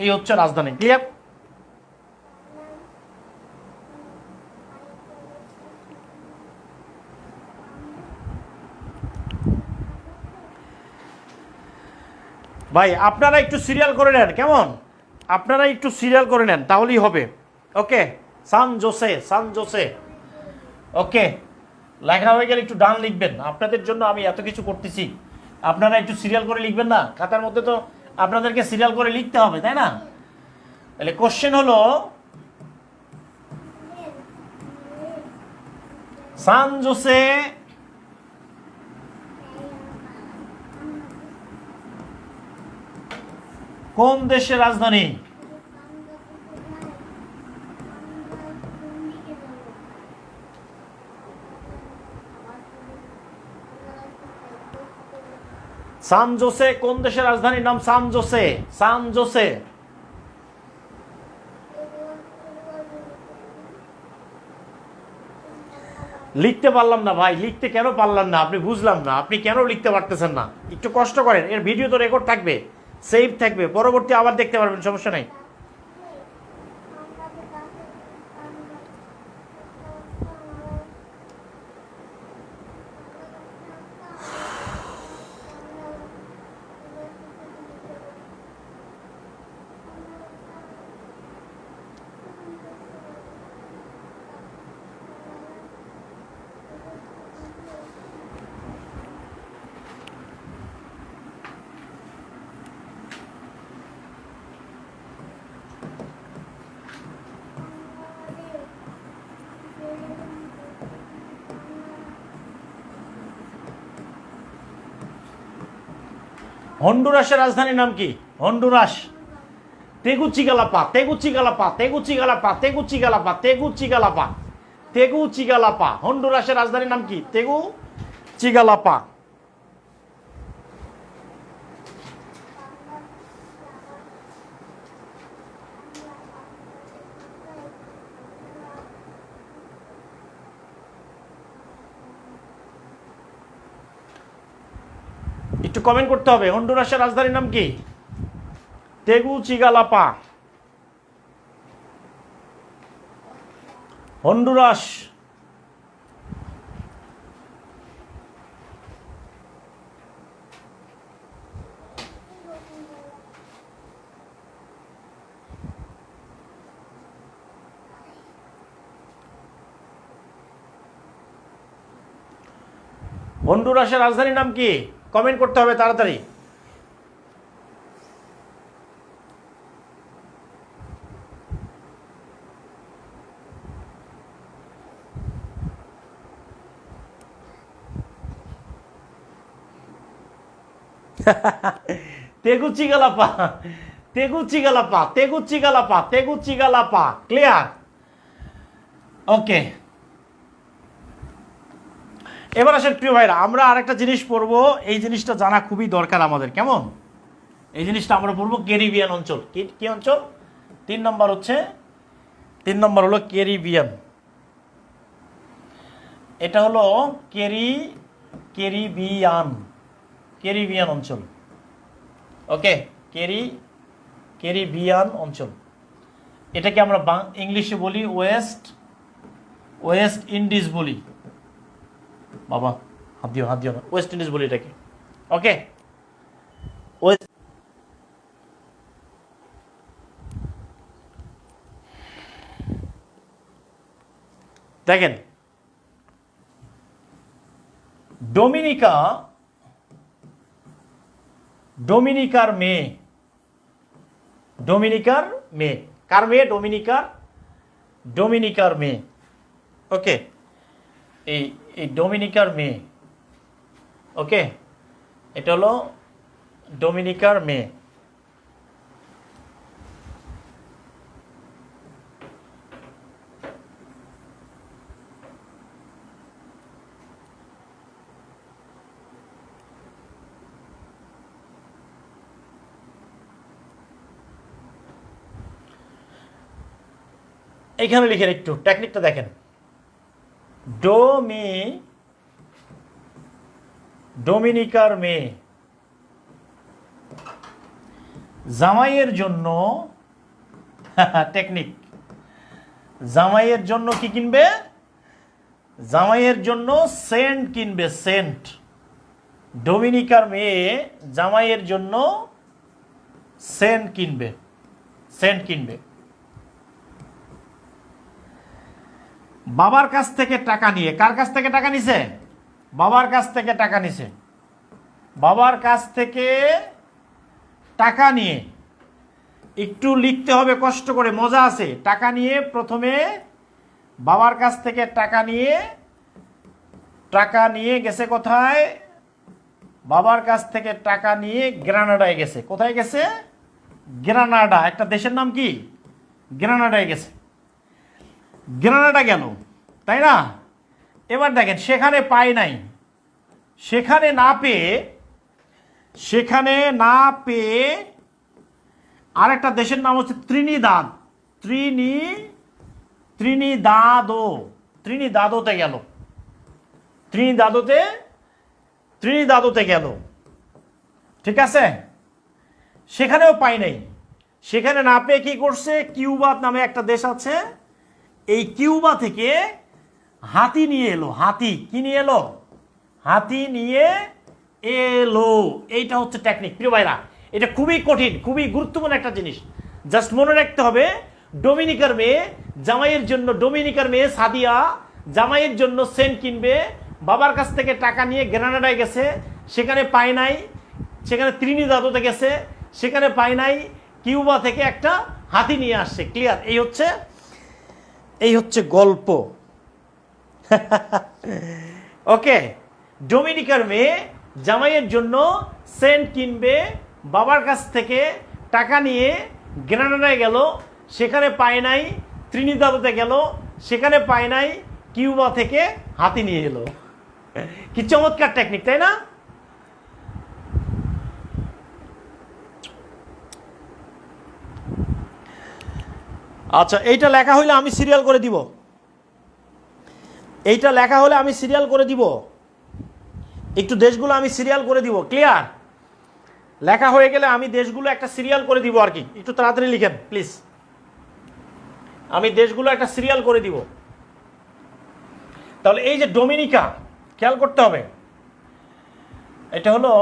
এই হচ্ছে রাজধানী। ক্লিয়ার? ভাই আপনারা একটু সিরিয়াল করে নেন। কেমন? আপনারা একটু সিরিয়াল করে নেন, তাহলেই হবে। ওকে, সান জোসে। ওকে, লেখা হয়ে গেলে একটু ডান লিখবেন। আপনাদের জন্য আমি এত কিছু করতেছি, আপনারা একটু সিরিয়াল করে লিখবেন না? খাতার মধ্যে তো আপনাদেরকে সিরিয়াল করে লিখতে হবে, তাই না? তাহলে কোশ্চেন হলো, সান জোসে কোন দেশের রাজধানী? সান জোসে কোন দেশের রাজধানীর নাম? San Jose. লিখতে পারলাম না ভাই, লিখতে কেন পারলাম না আপনি বুঝলাম না, আপনি কেন লিখতে পারতেছেন না? একটু কষ্ট করেন, এর ভিডিও তো রেকর্ড থাকবে, সেভ থাকবে, পরবর্তী আবার দেখতে পারবেন, সমস্যা নেই। হন্ডুরাসের রাজধানীর নাম কি? হন্ডুরাস। তেগুচিগালাপা, তেগুচিগালাপা, তেগুচিগালাপা, তেগুচিগালাপা, তেগুচিগালাপা, তেগুচিগালাপা। হন্ডুরাসের রাজধানীর নাম কি? তেগুচিগালাপা। একটু কমেন্ট করতে হবে, হন্ডুরাসের রাজধানীর নাম কি? তেগুচিগালাপা, হন্ডুরাস। হন্ডুরাসের রাজধানীর নাম কি? কমেন্ট করতে হবে তাড়াতাড়ি। তেগুচিগালাপা, তেগুচিগালাপা, তেগুচিগালাপা, তেগুচিগালাপা। ক্লিয়ার? ওকে, এবার আসেন প্রিয় ভাইরা, আমরা আরেকটা জিনিস পড়বো, এই জিনিসটা জানা খুবই দরকার আমাদের। কেমন? এই জিনিসটা আমরা পড়বো ক্যারিবিয়ান অঞ্চল। কি কি অঞ্চল? 3 নম্বর হচ্ছে, 3 নম্বর হলো ক্যারিবিয়ান। এটা হলো ক্যারিবিয়ান, ক্যারিবিয়ান অঞ্চল। ওকে, ক্যারিবিয়ান অঞ্চল। এটাকে আমরা ইংলিশে বলি ওয়েস্ট ইন্ডিজ বলি। বাবা হাত দিও, হাত দিও না, ওয়েস্ট ইন্ডিজ বলি এটাকে। ওকে, দেখেন ডোমিনিকার মেয়ে, ডোমিনিকার মেয়ে, কার মেয়ে? ডোমিনিকার মেয়ে। ওকে, এই ডোমিনিকার মেয়ে। ওকে, এটা হলো ডোমিনিকার মেয়ে। এইখানে লিখেন, একটু টেকনিকটা দেখেন। ডোমিনিকার মেয়ে জামাইয়ের জন্য টেকনিক, জামাইয়ের জন্য কি কিনবে? জামাইয়ের জন্য সেন্ট কিনবে, সেন্ট। ডোমিনিকার মেয়ে জামাইয়ের জন্য সেন্ট কিনবে, সেন্ট কিনবে। বাবার কাছ থেকে টাকা নিয়ে, কার কাছ থেকে টাকা নিছে? বাবার কাছ থেকে টাকা নিছে। বাবার কাছ থেকে টাকা নিয়ে, একটু লিখতে হবে কষ্ট করে, মজা আছে। টাকা নিয়ে, প্রথমে বাবার কাছ থেকে টাকা নিয়ে গেছে কোথায়? বাবার কাছ থেকে টাকা নিয়ে গ্রানাডায় গেছে। কোথায় গেছে? গ্রানাডা। একটা দেশের নাম কি? গ্রানাডায় গেছে। গ্রানাডা গেল, তাই না? এবার দেখেন, সেখানে পায় নাই, সেখানে না পেয়ে আরেকটা দেশের নাম হচ্ছে ত্রিনিদাদ। ত্রিনিদাদোতে গেল। ত্রিনিদাদোতে গেল, ঠিক আছে, সেখানেও পাই নাই। সেখানে না পেয়ে কি করছে, কিউবা নামে একটা দেশ আছে, এই কিউবা থেকে হাতি নিয়ে এলো। হাতি কি নিয়ে এলো? হাতি নিয়ে এলো। এইটা হচ্ছে টেকনিক প্রিয় ভাইরা, এটা খুবই কঠিন, খুবই গুরুত্বপূর্ণ একটা জিনিস। জাস্ট মনে রাখতে হবে, ডোমিনিকার মেয়ে জামাইয়ের জন্য, ডোমিনিকার মেয়ে সাদিয়া জামাইয়ের জন্য সেন্ট কিনবে, বাবার কাছ থেকে টাকা নিয়ে গ্রেনাডায় গেছে, সেখানে পায় নাই। সেখানে ত্রিনিদাদোতে গেছে, সেখানে পায় নাই। কিউবা থেকে একটা হাতি নিয়ে আসছে। ক্লিয়ার? এই হচ্ছে গল্প। ওকে, ডোমিনিকার মেয়ে জামাইয়ের জন্য সেন্ট কিনবে, বাবার কাছ থেকে টাকা নিয়ে গ্রেনাডায় গেল, সেখানে পায় নাই। ত্রিনিদাদোতে গেল, সেখানে পায় নাই। কিউবা থেকে হাতি নিয়ে এলো। কি চমৎকার টেকনিক, তাই না? আচ্ছা, এইটা লেখা হইলে আমি সিরিয়াল করে দিব। এইটা লেখা হলে আমি সিরিয়াল করে দিব। একটু দেশগুলো আমি সিরিয়াল করে দিব। ক্লিয়ার? লেখা হয়ে গেলে আমি দেশগুলো একটা সিরিয়াল করে দিব আর কি। একটু তাড়াতাড়ি লিখেন প্লিজ। আমি দেশগুলো একটা সিরিয়াল করে দিব। তাহলে এই যে ডোমিনিকা, খেয়াল করতে হবে, এটা হলো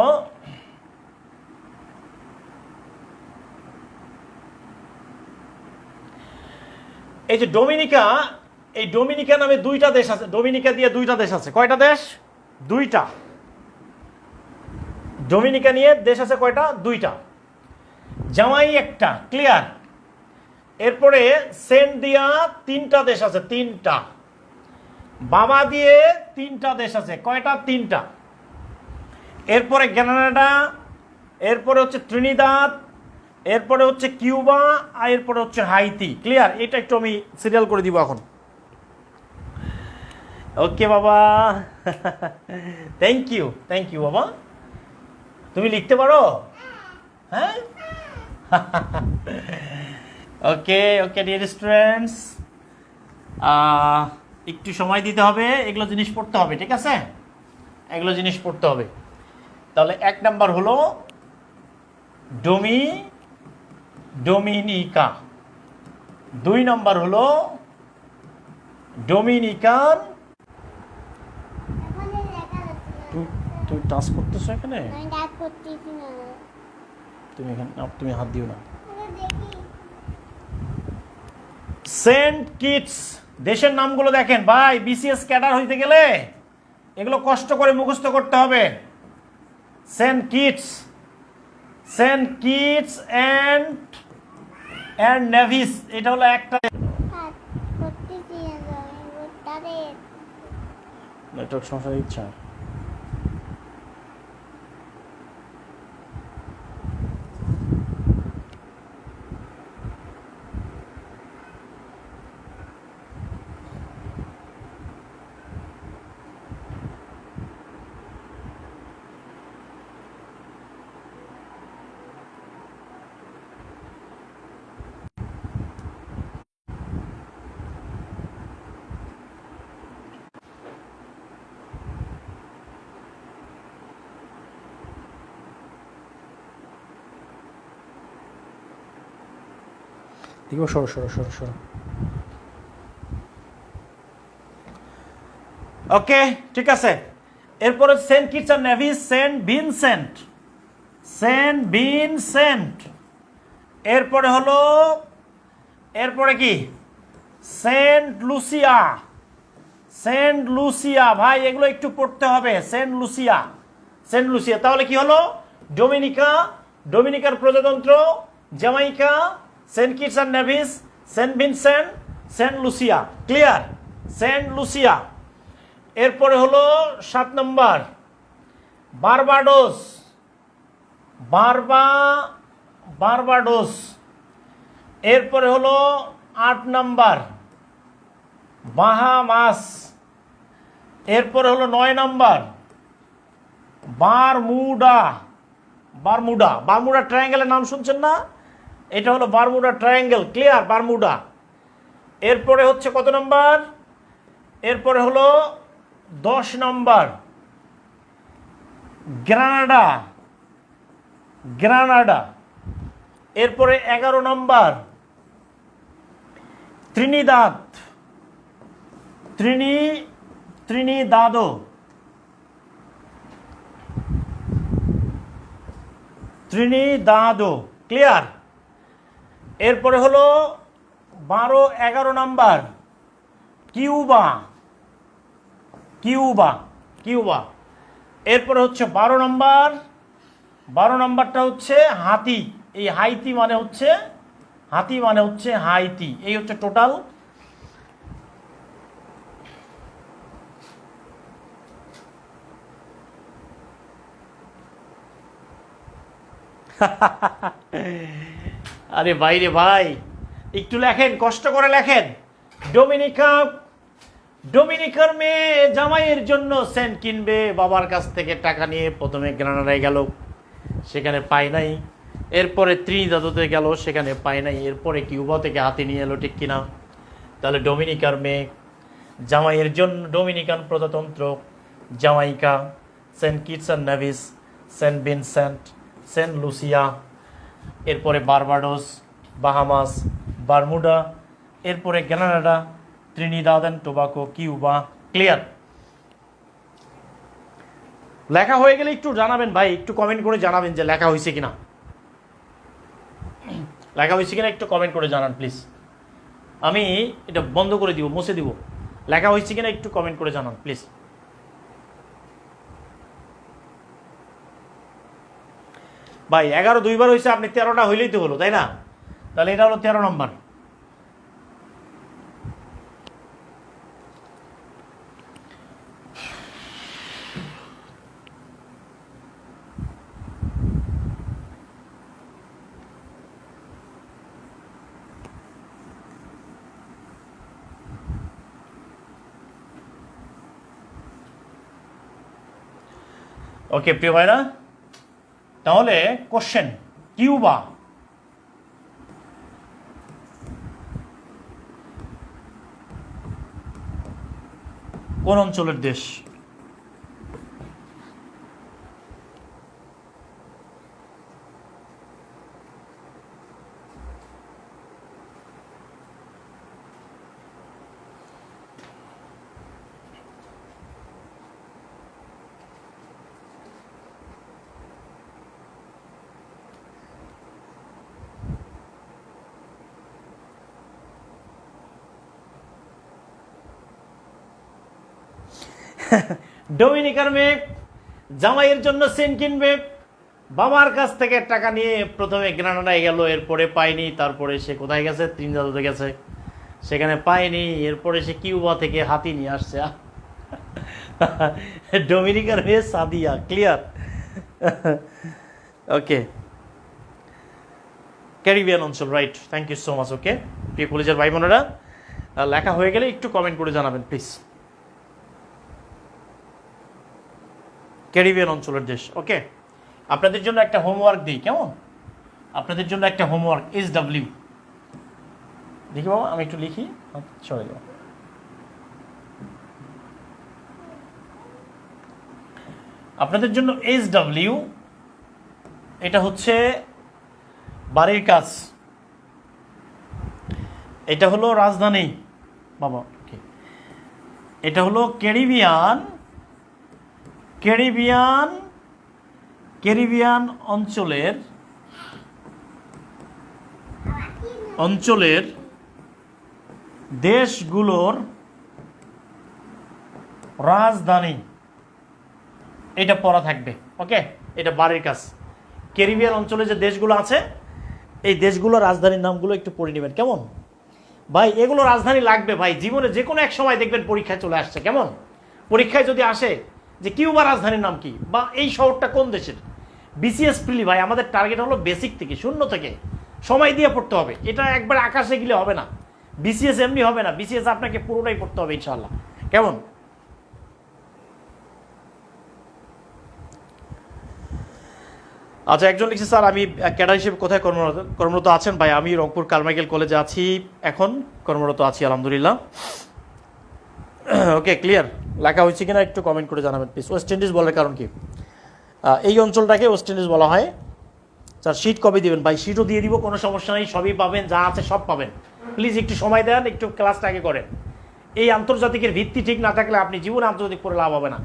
এই যে ডোমিনিকা, এই ডোমিনিকা নামে দুইটা দেশ আছে। ডোমিনিকা দিয়ে দুইটা দেশ আছে। কয়টা দেশ? দুইটা। ডোমিনিকা নিয়ে দেশ আছে কয়টা? দুইটা। জামাই একটা। ক্লিয়ার? এরপরে সেন্ট দিয়া তিনটা দেশ আছে, তিনটা। বাবা দিয়ে তিনটা দেশ আছে। কয়টা? তিনটা। এরপরে গ্রেনাডা, এরপরে হচ্ছে ত্রিনিদাদ, এরপরে হচ্ছে কিউবা, আর এরপরে হচ্ছে হাইতি। ক্লিয়ার? এটা একটু আমি সিরিয়াল করে দিব এখন। ওকে বাবা, থ্যাংক ইউ বাবা। তুমি লিখতে পারো? হ্যাঁ। ওকে ডিয়ার স্টুডেন্টস, একটু সময় দিতে হবে, এগুলো জিনিস পড়তে হবে, ঠিক আছে? এগুলো জিনিস পড়তে হবে। তাহলে 1 নাম্বার হলো ডোমিনিকা, 2 নাম্বার হলো ডোমিনিকান। তুমি টাচ করতেছো এখানে? তুমি হাত দিও না। সেন্ট কিটস, দেশের নামগুলো দেখেন ভাই। বিসিএস ক্যাডার হইতে গেলে এগুলো কষ্ট করে মুখস্থ করতে হবে। সেন্ট কিটস অ্যান্ড নেভিস, এটা হলো একটা। নেটওয়ার্ক সমস্যা ইচ্ছা। দেখো, সরো। ওকে, ঠিক আছে। এরপরে সেন্ট কিটস আর নেভিস, সেন্ট ভিনসেন্ট। এরপরে কি? Saint Lucia. ভাই এগুলো একটু পড়তে হবে। Saint Lucia. তাহলে কি হলো? ডোমিনিকার প্রজাতন্ত্র, জামাইকা, সেন্ট কিটস আর Nevis, Saint Vincent, Saint Lucia. Clear? Saint Lucia. এরপরে হলো 7 নম্বর বারবাডোস। এরপরে হলো 8 নম্বর বাহামাস। এরপরে হলো 9 নম্বর বারমুডা ট্রায়াঙ্গেলের নাম শুনছেন না? এটা হলো বারমুডা ট্রায়াঙ্গেল। ক্লিয়ার? বারমুডা। এরপরে হচ্ছে কত নম্বর? এরপরে হলো 10 নম্বর গ্রানাডা। এরপরে 11 নম্বর ত্রিনিদাদো। ক্লিয়ার। এরপরে হলো 12-11 নম্বর কিউবা। এরপরে হচ্ছে 12 নম্বরটা হচ্ছে হাতি। এই হাইতি মানে হচ্ছে হাইতি। এই হচ্ছে টোটাল। আরে ভাই রে ভাই, একটু লেখেন, কষ্ট করে লেখেন। ডোমিনিকার মেয়ে জামাইয়ের জন্য সেন্ট কিনবে, বাবার কাছ থেকে টাকা নিয়ে প্রথমে গ্রানাডায় গেল, সেখানে পায় নাই। এরপরে ত্রিনিদাদোতে গেল, সেখানে পায় নাই। এরপরে কিউবা থেকে হাতি নিয়ে এলো, ঠিক কিনা? তাহলে ডোমিনিকার মেয়ে জামাইয়ের জন্য ডোমিনিকান প্রজাতন্ত্র, Jamaica, Saint Kitts and Nevis, Saint Vincent, Saint Lucia, এরপরে বারবাডোস, বাহামাস, বারমুডা, এরপরে Grenada, Trinidad and Tobago, Cuba. Clear? লেখা হয়ে গেলে একটু জানাবেন ভাই, একটু কমেন্ট করে জানাবেন যে লেখা হয়েছে কিনা। একটু কমেন্ট করে জানান প্লিজ। আমি এটা বন্ধ করে দিব, মুছে দিব। লেখা হয়েছে কিনা একটু কমেন্ট করে জানান প্লিজ। ভাই 11 দুইবার হয়েছে, আপনি 13টা হইলেই তো হলো, তাই না? তাহলে এটা হলো 13 নম্বর। ওকে প্রিয় ভাইরা, তাহলে কোশ্চেন, কিউবা কোন অঞ্চলের দেশ? ডোমিনিকার মেয়ে জামাইয়ের জন্য সেন্ট কিনবে, বাবার কাছ থেকে টাকা নিয়ে প্রথমে গ্রানাডায় গেল, এরপরে পায়নি। তারপরে সে কোথায় গেছে? ত্রিনিদাদে গেছে, সেখানে পায়নি। এরপরে সে কিউবা থেকে হাতি নিয়ে আসছে। ডোমিনিকার মেয়ে সাদিয়া। ক্লিয়ার? ওকে, ক্যারিবিয়ান অঞ্চল, right. Thank you so much. Okay প্রিয় কলেজের ভাই বোনেরা, লেখা হয়ে গেলে একটু কমেন্ট করে জানাবেন প্লিজ। ক্যারিবিয়ান অঞ্চলের দেশ। ওকে, আপনাদের জন্য একটা হোমওয়ার্ক দিই, কেমন? আপনাদের জন্য একটা হোমওয়ার্ক, SW দেখি বাবা, আমি একটু লিখি, সরে যাও। আপনাদের জন্য SW, এটা হচ্ছে বাড়ির কাজ, এটা হলো রাজধানী বাবা। এটা হলো ক্যারিবিয়ান অঞ্চলের দেশগুলোর রাজধানী, এটা পড়া থাকবে। ওকে, এটা বাড়ির কাজ। ক্যারিবিয়ান অঞ্চলে যে দেশগুলো আছে, এই দেশগুলোর রাজধানীর নামগুলো একটু পড়ে নেবেন, কেমন ভাই? এগুলো রাজধানী লাগবে ভাই, জীবনে যে কোনো এক সময় দেখবেন পরীক্ষায় চলে আসছে, কেমন? পরীক্ষায় যদি আসে যে কিউবা রাজধানীর নাম কি, বা এই শহরটা কোন দেশের, BCS প্রিলি ভাই, আমাদের টার্গেট হলো বেসিক থেকে, শূন্য থেকে সময় দিয়ে পড়তে হবে। এটা একবার আকাশে গেলে হবে না, BCS এমনি হবে না। BCS আপনাকে পুরোটাই পড়তে হবে ইনশাআল্লাহ, কেমন? আচ্ছা, একজন লিখছে, স্যার আমি ক্যাডার হিসেবে কোথায় কর্মরত আছেন? ভাই আমি রংপুর কারমাইকেল কলেজে আছি, এখন কর্মরত আছি আলহামদুলিল্লাহ। ওকে, ক্লিয়ার? লেখা হয়েছে কিনা একটু কমেন্ট করে জানাবেন প্লিজ। ওয়েস্ট ইন্ডিজ বলার কারণ কি? এই অঞ্চলটাকে ওয়েস্ট ইন্ডিজ বলা হয়। স্যার শীট কবে দিবেন? ভাই শীটও দিয়ে দিব, কোনো সমস্যা নেই, সবই পাবেন, যা আছে সব পাবেন। প্লিজ একটু সময় দেন, একটু ক্লাসটা আগে করেন। এই আন্তর্জাতিকের ভিত্তি ঠিক না থাকলে আপনি জীবনে আন্তর্জাতিক পড়ে লাভ হবে না।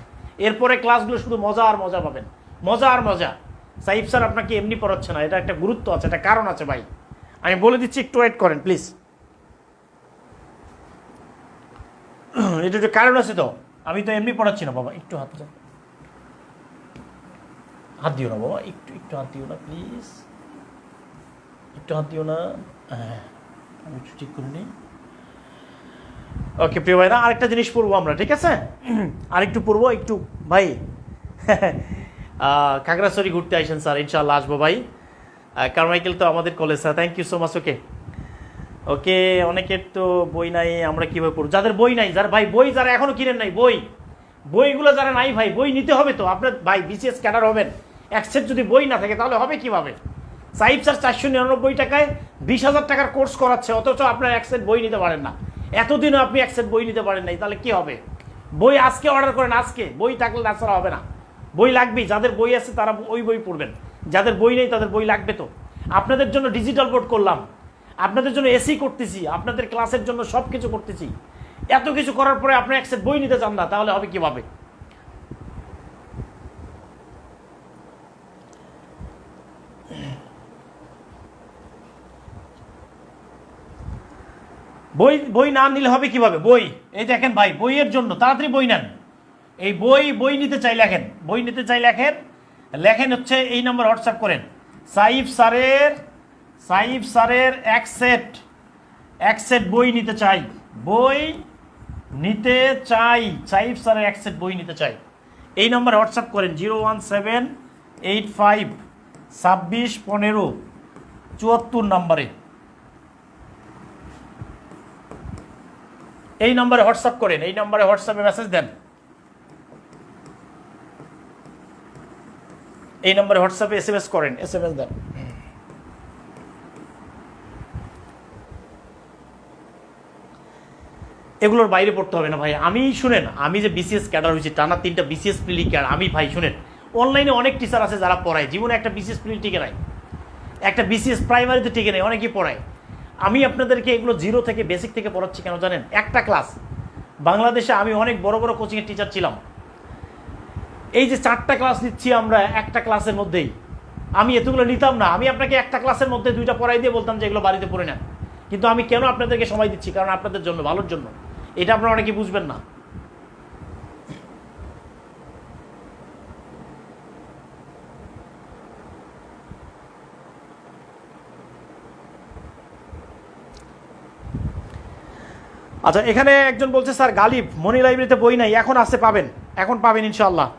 এরপরে ক্লাসগুলো শুধু মজা আর মজা পাবেন, মজা আর মজা। সাইফ স্যার আপনাকে এমনি পড়াচ্ছে না, এটা একটা গুরুত্ব আছে, একটা কারণ আছে ভাই। আমি বলে দিচ্ছি, একটু ওয়েট করেন প্লিজ। এটা একটু কারণ আছে তো, আমি তো এমনি পড়াচ্ছি না বাবা। একটু হাত দিও না বাবা, একটু হাত দিও না প্লিজ, একটু হাত দিও না। হ্যাঁ, আমি একটু ঠিক করে নিই। ওকে প্রিয় ভাইরা, আরেকটা জিনিস পড়বো আমরা, ঠিক আছে? আরেকটু পড়বো একটু ভাই। খাগড়াছড়ি ঘুরতে আসেন স্যার, ইনশাল্লাহ আসবো ভাই। কারমাইকেল তো আমাদের college sir, thank you so much. Okay okay, অনেকের তো বই নাই, আমরা কীভাবে পড়ব? যাদের বই নাই, যারা ভাই বই যারা এখনও কিনেন নাই, বইগুলো যারা নাই ভাই, বই নিতে হবে তো। আপনার ভাই বিসিএস ক্যাডার হবেন, এক সেট যদি বই না থাকে তাহলে হবে কীভাবে? সাইফ স্যার 499 টাকায় 20,000 টাকার কোর্স করাচ্ছে, অথচ আপনার এক সেট বই নিতে পারেন না। এতদিনও আপনি এক সেট বই নিতে পারেন নাই, তাহলে কি হবে? বই আজকে অর্ডার করেন, আজকে বই থাকলে তাছাড়া হবে না। বই লাগবেই, যাদের বই আছে তারা ওই বই পড়বেন, যাদের বই নেই তাদের বই লাগবে তো। আপনাদের জন্য ডিজিটাল বোর্ড করলাম, আপনাদের জন্য এসি করতেছি, আপনাদের ক্লাসের জন্য সব কিছু করতেছি। এত কিছু করার পরে আপনি এক সেট বই নিতে চান না, তাহলে হবে কিভাবে? বই না নিলে হবে কিভাবে? বই এই দেখেন ভাই, বইয়ের জন্য তাড়াতাড়ি বই নেন। এই বই নিতে চাই লেখেন, বই নিতে চাই লেখেন হচ্ছে এই নম্বর হোয়াটসঅ্যাপ করেন। সাইফ স্যারের এক সেট বই নিতে চাই, সাইফ স্যারের এক সেট বই নিতে চাই। এই নম্বরে হোয়াটসঅ্যাপ করেন 01785261574 নম্বরে। এই নম্বরে হোয়াটসঅ্যাপ করেন, এই নম্বরে হোয়াটসঅ্যাপে মেসেজ দেন, এই নম্বরে হোয়াটসঅ্যাপে এসএমএস করেন, এসএমএস দেন। এগুলোর বাইরে পড়তে হবে না ভাই। শুনেন, আমি যে বিসিএস ক্যাডার হয়েছি, টানা 3টা বিসিএস প্রিলি ক্যাডার আমি ভাই। শুনেন, অনলাইনে অনেক টিচার আছে যারা পড়ায়, জীবনে একটা বিসিএস প্রিলি টিকে নাই, একটা বিসিএস প্রাইমারিতে টিকে নেই, অনেকেই পড়ায়। আমি আপনাদেরকে এগুলো জিরো থেকে বেসিক থেকে পড়াচ্ছি কেন জানেন? একটা ক্লাস, বাংলাদেশে আমি অনেক বড় বড় কোচিংয়ের টিচার ছিলাম। এই যে 4টা ক্লাস নিচ্ছি আমরা একটা ক্লাসের মধ্যেই, আমি এতগুলো নিতাম না। আমি আপনাকে একটা ক্লাসের মধ্যে 2টা পড়াই দিয়ে বলতাম যে এগুলো বাড়িতে পড়ে নেন। কিন্তু আমি কেন আপনাদেরকে সময় দিচ্ছি? কারণ আপনাদের জন্য, ভালোর জন্য। এটা আপনারা অনেকে বুঝবেন না। আচ্ছা, এখানে একজন বলছে স্যার গালিব মনি লাইব্রেরিতে বই নাই, এখন আছে, এখন পাবেন ইনশাল্লাহ।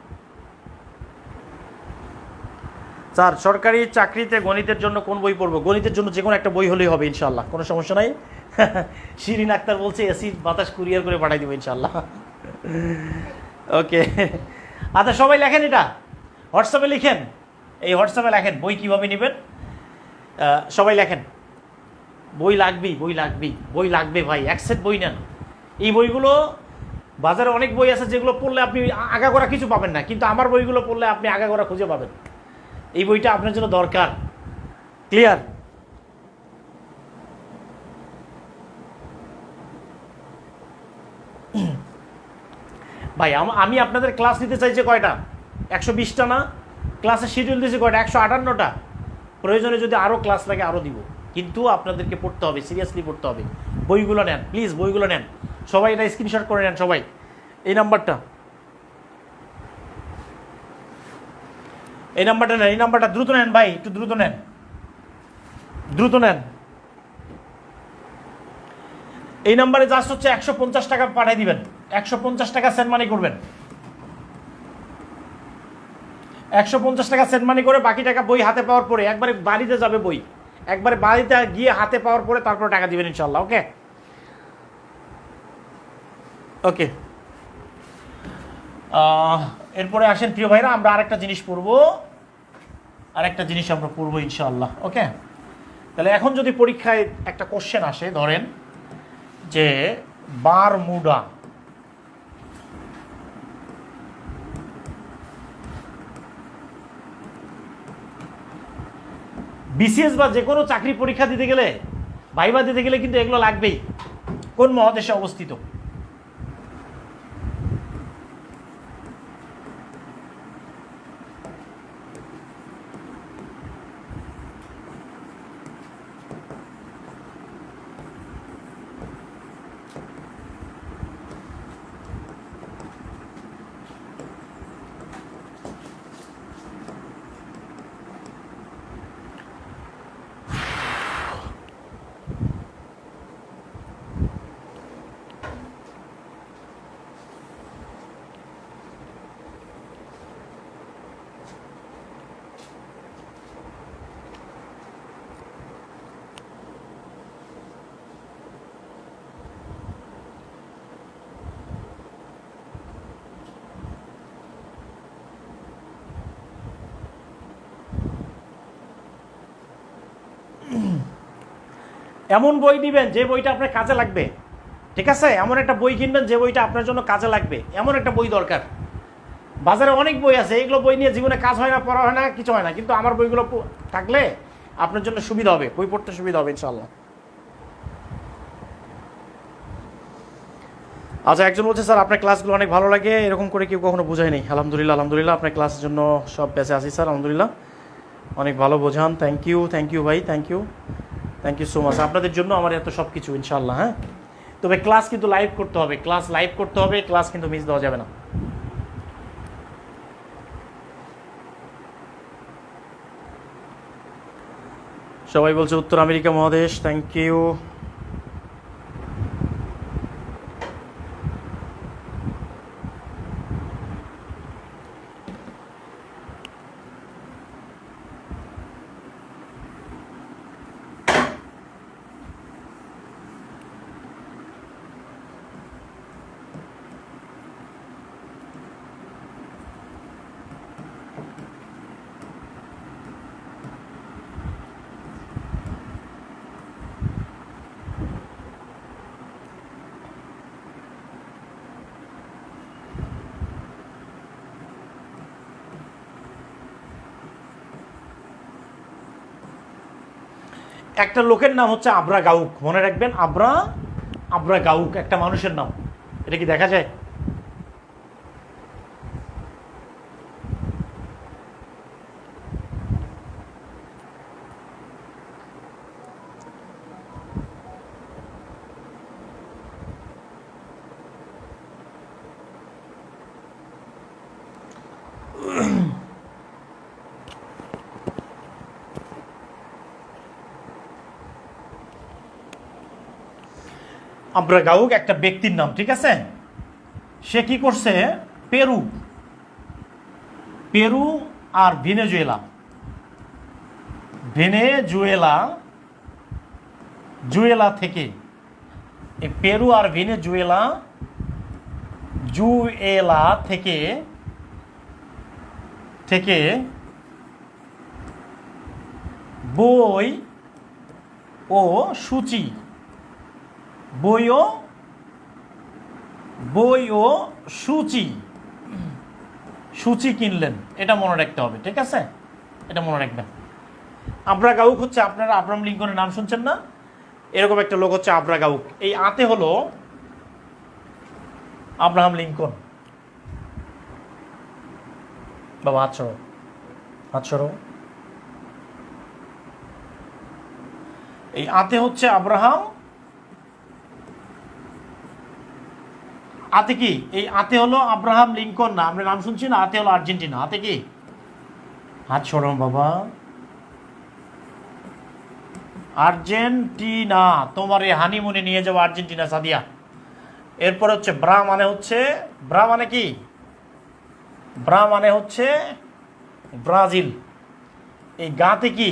স্যার সরকারি চাকরিতে গণিতের জন্য কোন বই পড়বো? গণিতের জন্য যে কোনো একটা বই হলেই হবে ইনশাল্লাহ, কোনো সমস্যা নাই। শিরিন আক্তার বলছে এসি বাতাস কুরিয়ার করে পাঠাই দেবো ইনশাল্লাহ। ওকে, আচ্ছা সবাই লেখেন, এটা হোয়াটসঅ্যাপে লিখেন, এই হোয়াটসঅ্যাপে লেখেন বই কীভাবে নেবেন। সবাই লেখেন, বই লাগবে ভাই, এক সেট বই নেন। এই বইগুলো বাজারে অনেক বই আছে যেগুলো পড়লে আপনি আগাগোড়া কিছু পাবেন না, কিন্তু আমার বইগুলো পড়লে আপনি আগাগোড়া খুঁজে পাবেন। এই বইটা আপনার জন্য দরকার। ক্লিয়ার? ভাই আমি আপনাদের ক্লাস নিতে চাইছি কয়টা? 120টা না? ক্লাসের শিডিউল দিয়েছি কয়টা? 158টা। প্রয়োজনে যদি আরও ক্লাস লাগে আরও দিব, কিন্তু আপনাদেরকে পড়তে হবে, সিরিয়াসলি পড়তে হবে। বইগুলো নেন প্লিজ, বইগুলো নেন। সবাই এটা স্ক্রিনশট করে নেন সবাই, এই নাম্বারটা নেন, এই নাম্বারটা দ্রুত নেন ভাই, একটু দ্রুত নেন। এই নাম্বারে জাস্ট হচ্ছে 150 টাকা পাঠিয়ে দিবেন, 150 টাকা সেন্ড মানি করবেন, 150 টাকা সেন্ড মানি করে বাকি টাকা বই হাতে পাওয়ার পরে একবারে বাড়িতে যাবে বই, একবারে বাড়িতে গিয়ে হাতে পাওয়ার পরে তারপর টাকা দিবেন ইনশাল্লাহ। ওকে ওকে, এরপরে আসেন প্রিয় ভাইরা, আমরা আরেকটা জিনিস পড়বো, ইনশাল্লাহ। ওকে, তাহলে এখন যদি পরীক্ষায় একটা কোশ্চেন আসে, ধরেন যে বিসিএস বা যে কোনো চাকরি পরীক্ষা দিতে গেলে, ভাইবা দিতে গেলে কিন্তু এগুলো লাগবেই। কোন মহাদেশে অবস্থিত? এমন বই দিবেন যে বইটা আপনার কাজে লাগবে, ঠিক আছে? এমন একটা বই কিনবেন যে বইটা আপনার জন্য কাজে লাগবে, এমন একটা বই দরকার। বাজারে অনেক বই আছে, এগুলো বই নিয়ে জীবনে কাজ হয় না, পড়া হয় না, কিছু হয় না, কিন্তু আমার বইগুলো থাকলে আপনার জন্য সুবিধা হবে, বই পড়তে সুবিধা হবে ইনশাল্লাহ। আচ্ছা, একজন বলছে স্যার আপনার ক্লাসগুলো অনেক ভালো লাগে, এরকম করে কেউ কখনো বোঝায় নেই। আলহামদুলিল্লাহ, আলহামদুলিল্লাহ, আপনার ক্লাসের জন্য সব বেঁচে আছি স্যার, আলহামদুলিল্লাহ, অনেক ভালো বোঝান। থ্যাংক ইউ ভাই, থ্যাংক ইউ সো মাচ। আপনাদের জন্য আমার এত সব কিছু ইনশাল্লাহ। হ্যাঁ, তবে ক্লাস কিন্তু লাইভ করতে হবে, ক্লাস লাইভ করতে হবে, ক্লাস কিন্তু মিস দেওয়া যাবে না। সবাই বলছে উত্তর আমেরিকা মহাদেশ, থ্যাংক ইউ। একটা লোকের নাম হচ্ছে আব্রা গাউক, মনে রাখবেন, আব্রা গাউক একটা মানুষের নাম। এটা কি দেখা যায়? আব্রা গাউক একটা ব্যক্তির নাম, ঠিক আছে? সে কি করছে, পেরু পেরু আর ভেনেজুয়েলা থেকে, এই পেরু আর জুয়েলা থেকে থেকে বই ও সূচি সূচি কিনলেন, এটা মনে রাখতে হবে, ঠিক আছে? এটা মনে রাখবেন। আব্রা গাউক হচ্ছে, আপনারা আব্রাহাম লিঙ্কনের নাম শুনছেন না? এরকম একটা লোক হচ্ছে আব্রা গাউক। এই আতে হলো আব্রাহাম লিঙ্কন। বাবা হাত সরো। এই আতে হচ্ছে আব্রাহাম, আতে কি, এই আতে হলো আব্রাহাম লিঙ্কন না, আমরা নাম শুনছি না, আতে হলো আর্জেন্টিনা। আতে কি, হাত সরম বাবা, আর্জেন্টিনা, তোমার এই হানিমুনে নিয়ে যাবো আর্জেন্টিনা সাদিয়া। এরপর হচ্ছে ব্রা মানে কি, ব্রা মানে হচ্ছে ব্রাজিল। এই গাতে কি,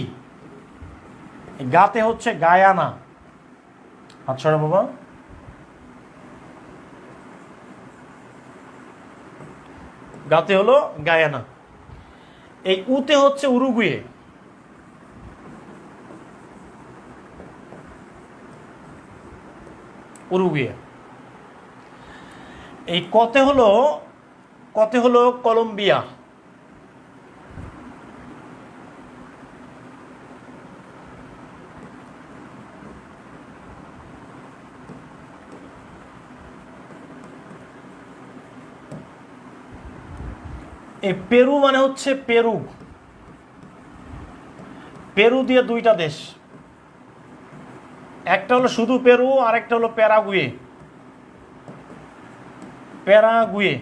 এই গাতে হচ্ছে গায়ানা। হাত সরম বাবা। গাতে হলো গায়ানা। এই উতে হচ্ছে উরুগুয়ে। এই কতে হলো কলম্বিয়া। এই পেরু মানে হচ্ছে পেরু, পেরু দিয়ে দুইটা দেশ, একটা হলো শুধু পেরু আর একটা হলো প্যারাগুয়ে, প্যারাগুয়ে।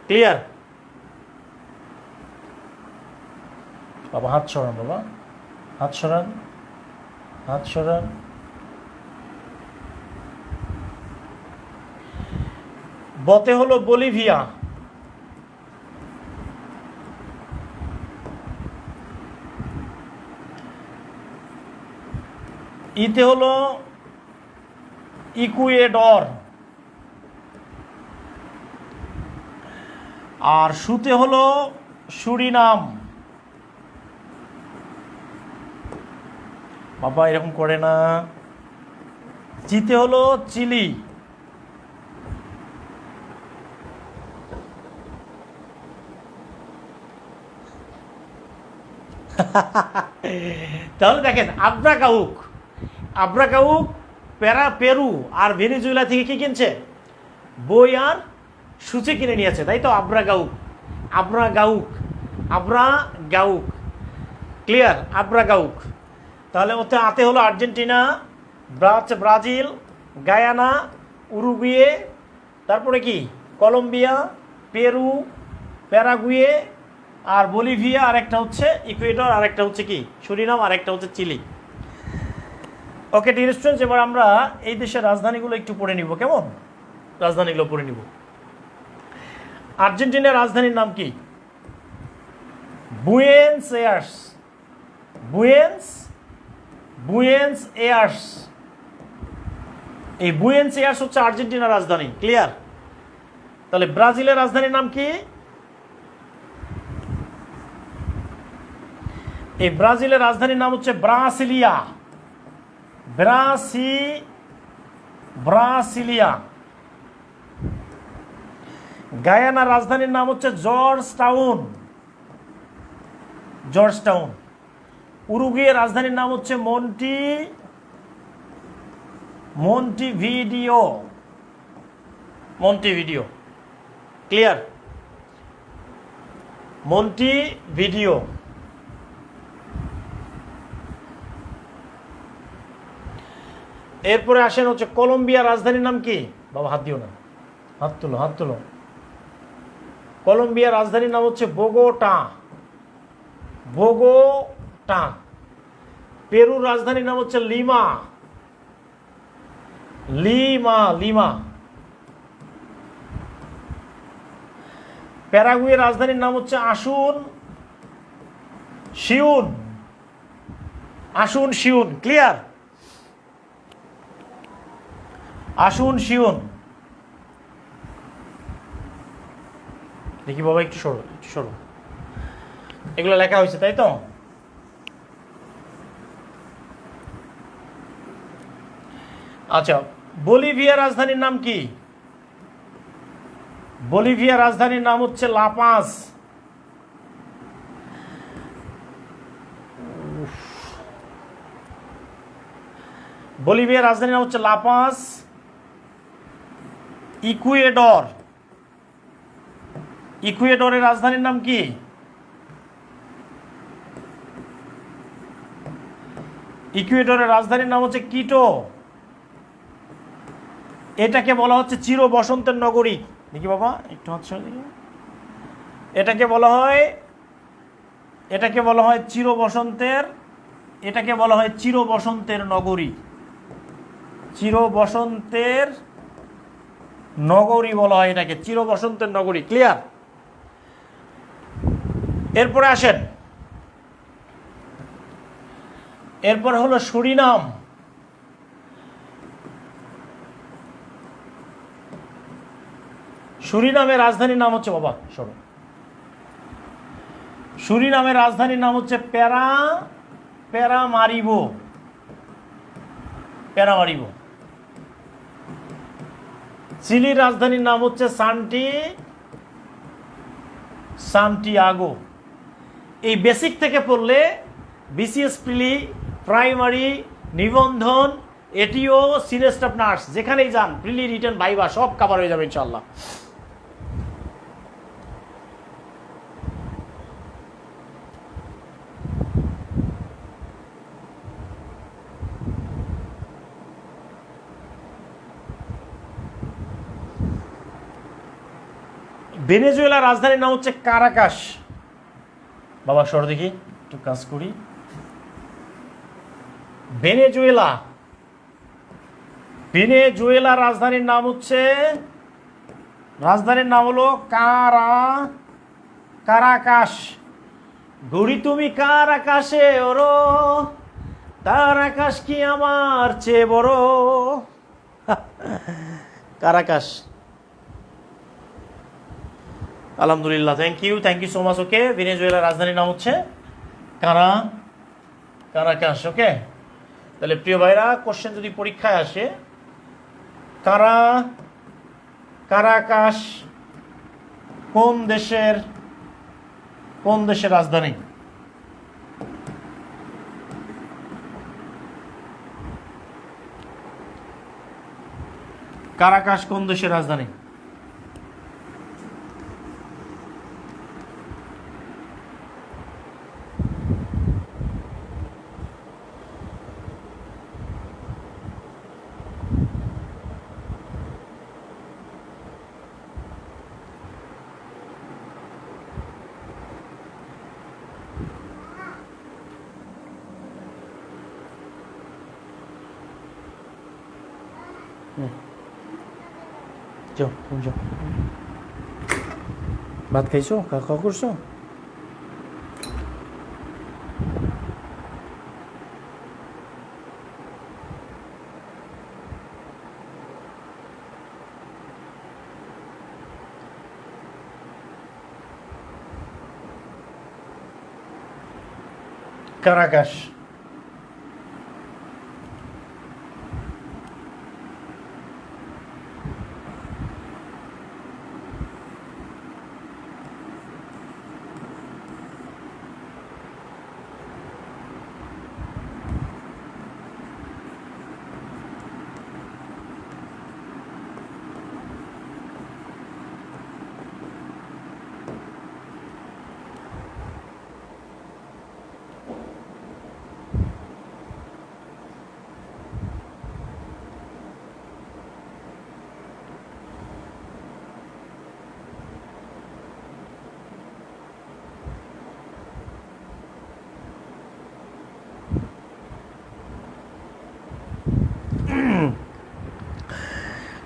ক্লিয়ার? বাবা হাত সরান, বাবা হাত সরান, হাত সরান। বতে হলো বলিভিয়া, ইতে হলো ইকুয়েডর, আর সুতে হলো সুরিনাম। বাবা এরকম করে না। চিতে হলো চিলি, তাহলে দেখেন আব্রাকাউক, আব্রাকাউক পেরু আর ভেনেজুয়েলা থেকে কি কিনছে? বই আর সূচি কিনে নিয়েছে, তাই তো? আব্রাকাউক, আব্রাকাউক, আব্রাকাউক। ক্লিয়ার? আব্রাকাউক। তাহলে ওতে আতে হলো আর্জেন্টিনা, ব্রাজিল, গায়ানা, উরুগুয়ে, তারপরে কি কলম্বিয়া, পেরু, প্যারাগুয়ে, আর বলিভিয়া, আর একটা হচ্ছে ইকুয়েডর, আর একটা হচ্ছে কি সুরিনাম, আর একটা হচ্ছে চিলি। ওকে ডিয়ার স্টুডেন্টস, এবার আমরা এই দেশের রাজধানীগুলো একটু পড়ে নিব, কেমন? রাজধানীগুলো পড়ে নিব। আর্জেন্টিনার রাজধানীর নাম কি? Buenos ears, Buenos ears. এই বুয়েন্স এয়ার্স হচ্ছে আর্জেন্টিনার রাজধানী। ক্লিয়ার? তাহলে ব্রাজিলের রাজধানীর নাম কি? এই ব্রাজিলের রাজধানীর নাম হচ্ছে ব্রাসিলিয়া, ব্রাসিলিয়া। গায়ানার রাজধানীর নাম হচ্ছে জর্জটাউন, জর্জটাউন। উরুগুয়ের রাজধানীর নাম হচ্ছে মন্টিভিডিও। ক্লিয়ার? মন্টিভিডিও। এরপরে আসেন হচ্ছে কলম্বিয়ার রাজধানীর নাম কি? বাবা হাত দিও না, হাত তুলো, হাত তুলো। কলম্বিয়ার রাজধানীর নাম হচ্ছে বোগোটা, বোগোটা। পেরুর রাজধানীর নাম হচ্ছে লিমা, লিমা। প্যারাগুয়ের রাজধানীর নাম হচ্ছে আসুনশিউন। ক্লিয়ার? আসুনশিউন। দেখি বাবা একটু সরো, এগুলো লেখা হয়েছে তাই তো? আচ্ছা, বলিভিয়ার রাজধানীর নাম কি? বলিভিয়ার রাজধানীর নাম হচ্ছে লাপাজ। বলিভিয়ার রাজধানীর নাম হচ্ছে লাপাজ। ইকুয়েডরের রাজধানীর নাম কি? ইকুয়েডরের রাজধানীর নাম হচ্ছে কিটো। এটাকে বলা হচ্ছে চির বসন্তের নগরী। দেখি বাবা একটু হাত সরিয়ে দিই। এটাকে বলা হয় চির বসন্তের, এটাকে বলা হয় চির বসন্তের নগরী, চির বসন্তের নগরী বলা হয় এটাকে, চির বসন্তের নগরী। ক্লিয়ার? এরপরে আসেন, এরপর হলো সুরিনাম। সুরিনামের রাজধানীর নাম হচ্ছে বাবা শোনো, সুরিনামের রাজধানীর নাম হচ্ছে প্যারামারিবো। চিলির রাজধানীর নাম হচ্ছে সান্টিয়াগো। এই বেসিক থেকে পড়লে বিসিএস প্রাইমারি, নিবন্ধন, এটিও, সিনিয়র স্টাফ নার্স, যেখানেই যান প্রিলি, রিটেন, ভাইবা সব কভার হয়ে যাবে ইনশাল্লাহ। ভেনেজুয়েলার রাজধানীর নাম হচ্ছে কারাকাস। বাবা সর দেখি একটু কাজ করি। ভেনেজুয়েলার রাজধানীর নাম হলো কারাকাস। ঘুরি তুমি কার আকাশে ওরো, তার আকাশ কি আমার চেয়ে বড়। কারাকাস। আলহামদুলিল্লাহ, থ্যাংক ইউ সো মাচ। ওকে, ভেনেজুয়েলার রাজধানীর নাম হচ্ছে কারাকাস। ওকে, তাহলে প্রিয় ভাইরা, কোশ্চেন যদি পরীক্ষায় আসে, কারাকাস কোন দেশের রাজধানী? কারাকাস কোন দেশের রাজধানী? যাও তুমি যাও, ভাত খাইছো, খাওয়া করছো? কারাকাস।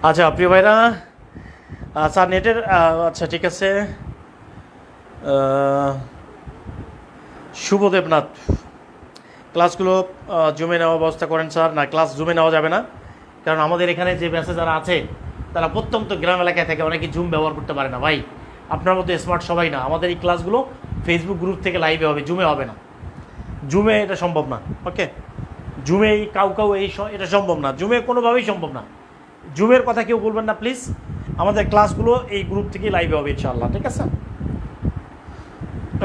আচ্ছা প্রিয় ভাইরা, আচ্ছা নেটের আচ্ছা ঠিক আছে। শুভ দেবনাথ, ক্লাসগুলো জুমে নেওয়ার ব্যবস্থা করেন স্যার। না, ক্লাস জুমে নেওয়া যাবে না, কারণ আমাদের এখানে যে ব্যাচে যারা আছে তারা প্রত্যন্ত গ্রাম এলাকায় থেকে অনেকে জুম ব্যবহার করতে পারে না। ভাই, আপনার মতো স্মার্ট সবাই না। আমাদের এই ক্লাসগুলো ফেসবুক গ্রুপ থেকে লাইভে হবে, জুমে হবে না। জুমে এটা সম্ভব না। ওকে, জুমে এই কাউ এটা সম্ভব না, জুমে কোনোভাবেই সম্ভব না। জুমের কথা কেউ বলবেন না প্লিজ। আমাদের ক্লাসগুলো এই গ্রুপ থেকে লাইভে হবে ইনশাআল্লাহ, ঠিক আছে?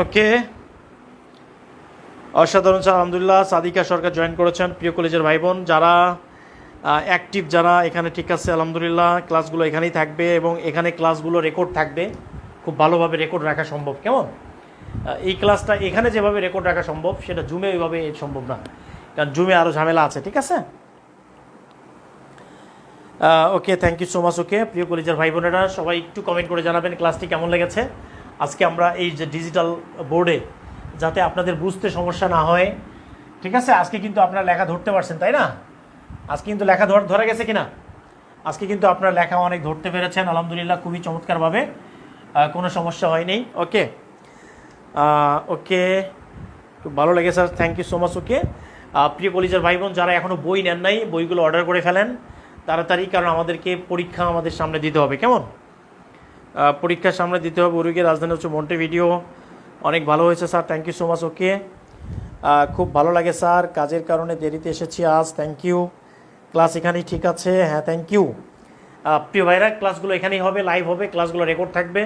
ওকে, অসাধারণ স্যার, আলহামদুলিল্লাহ। সাদিকা সরকার জয়েন করেছেন। প্রিয় কলেজের ভাই বোন যারা অ্যাক্টিভ, যারা এখানে, ঠিক আছে আলহামদুলিল্লাহ। ক্লাসগুলো এখানেই থাকবে এবং এখানে ক্লাসগুলো রেকর্ড থাকবে, খুব ভালোভাবে রেকর্ড রাখা সম্ভব। কেমন? এই ক্লাসটা এখানে যেভাবে রেকর্ড রাখা সম্ভব সেটা জুমে ওইভাবে সম্ভব না, কারণ জুমে আরও ঝামেলা আছে, ঠিক আছে? ওকে, thank you so much. Okay, প্রিয় কলেজের ভাই বোনেরা সবাই একটু কমেন্ট করে জানাবেন ক্লাসটি কেমন লেগেছে। আজকে আমরা এই যে ডিজিটাল বোর্ডে যাতে আপনাদের বুঝতে সমস্যা না হয়, ঠিক আছে? আজকে কিন্তু আপনারা লেখা ধরতে পারছেন, তাই না? আজকে কিন্তু লেখা ধরা গেছে কিনা? আজকে কিন্তু আপনারা লেখা অনেক ধরতে পেরেছেন আলহামদুলিল্লাহ, খুবই চমৎকারভাবে, কোনো সমস্যা হয়নি। ওকে, ওকে, খুব ভালো লেগেছে sir, thank you so much. Okay, প্রিয় কলেজের ভাই বোন যারা এখনও বই নেন নাই, বইগুলো অর্ডার করে ফেলেন তাড়াতাড়ি, কারণ আমাদেরকে পরীক্ষা আমাদের সামনে দিতে হবে। কেমন? পরীক্ষার সামনে দিতে হবে। উরুগুয়ের রাজধানী হচ্ছে মন্টেভিডিও। অনেক ভালো হয়েছে sir, thank you so much. Okay, খুব ভালো লাগে স্যার, কাজের কারণে দেরিতে এসেছি আজ, থ্যাংক ইউ। ক্লাস এখানেই ঠিক আছে, হ্যাঁ থ্যাংক ইউ। প্রিয় ভাইরা, ক্লাসগুলো এখানেই হবে, লাইভ হবে, ক্লাসগুলো রেকর্ড থাকবে।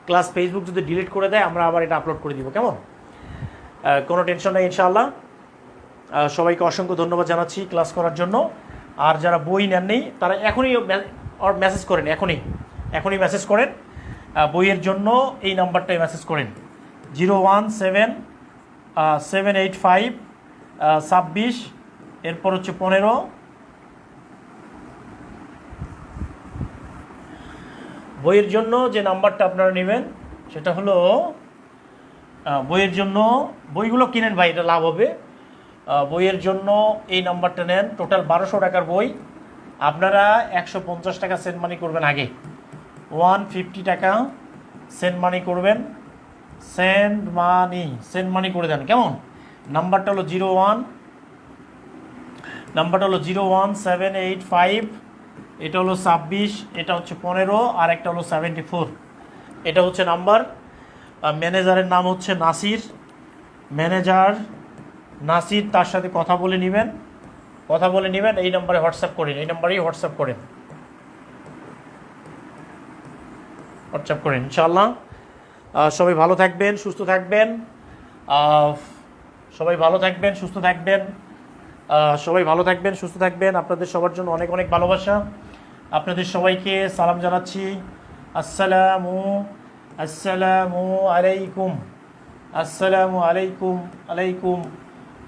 ক্লাস ফেসবুক যদি ডিলিট করে দেয় আমরা আবার এটা আপলোড করে দিব। কেমন? কোনো টেনশন নেই ইনশাআল্লাহ। সবাইকে অসংখ্য ধন্যবাদ জানাচ্ছি ক্লাস করার জন্য। আর যারা বই নেননি তারা এখনই মেসেজ করেন, এখনই মেসেজ করেন বইয়ের জন্য। এই নাম্বারটায় মেসেজ করেন 0178526, এরপর হচ্ছে 15, বইয়ের জন্য যে নাম্বারটা আপনারা নেবেন সেটা হলো বইয়ের জন্য, বইগুলো কিনেন ভাই, এটা লাভ হবে। বইয়ের জন্য এই নাম্বারটা নেন। টোটাল 1200 টাকার বই, আপনারা 150 টাকা সেন্ড মানি করবেন আগে, 150 টাকা সেন্ড মানি করবেন। সেন্ড মানি করে দেন, কেমন? নাম্বারটা হলো 01785, এটা হলো 26, এটা হচ্ছে 15, আর একটা হলো 74। এটা হচ্ছে নাম্বার। ম্যানেজারের নাম হচ্ছে নাসির, ম্যানেজার নাসির, তার সাথে কথা বলে নেবেন। এই নাম্বারে হোয়াটসঅ্যাপ করেন, হোয়াটসঅ্যাপ করেন ইনশাআল্লাহ। সবাই ভালো থাকবেন, সুস্থ থাকবেন। আপনাদের সবার জন্য অনেক অনেক ভালোবাসা। আপনাদের সবাইকে সালাম জানাচ্ছি। আসসালামু আলাইকুম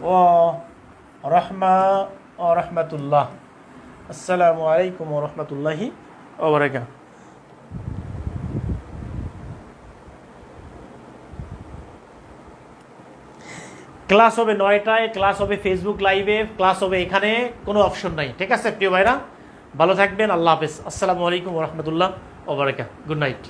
ওয়া রাহমাতুল্লাহ। আসসালামু আলাইকুম ওয়া রাহমাতুল্লাহি ওয়া বারাকাতুহু। ক্লাস হবে 9টায়, ক্লাস হবে ফেসবুক লাইভে, ক্লাস হবে এখানে, কোনো অপশন নাই। ঠিক আছে প্রিয় ভাইরা, ভালো থাকবেন। আল্লাহ হাফেজ। আসসালামু আলাইকুম ওয়া রাহমাতুল্লাহ ওয়া বারাকাতুহু। Good night.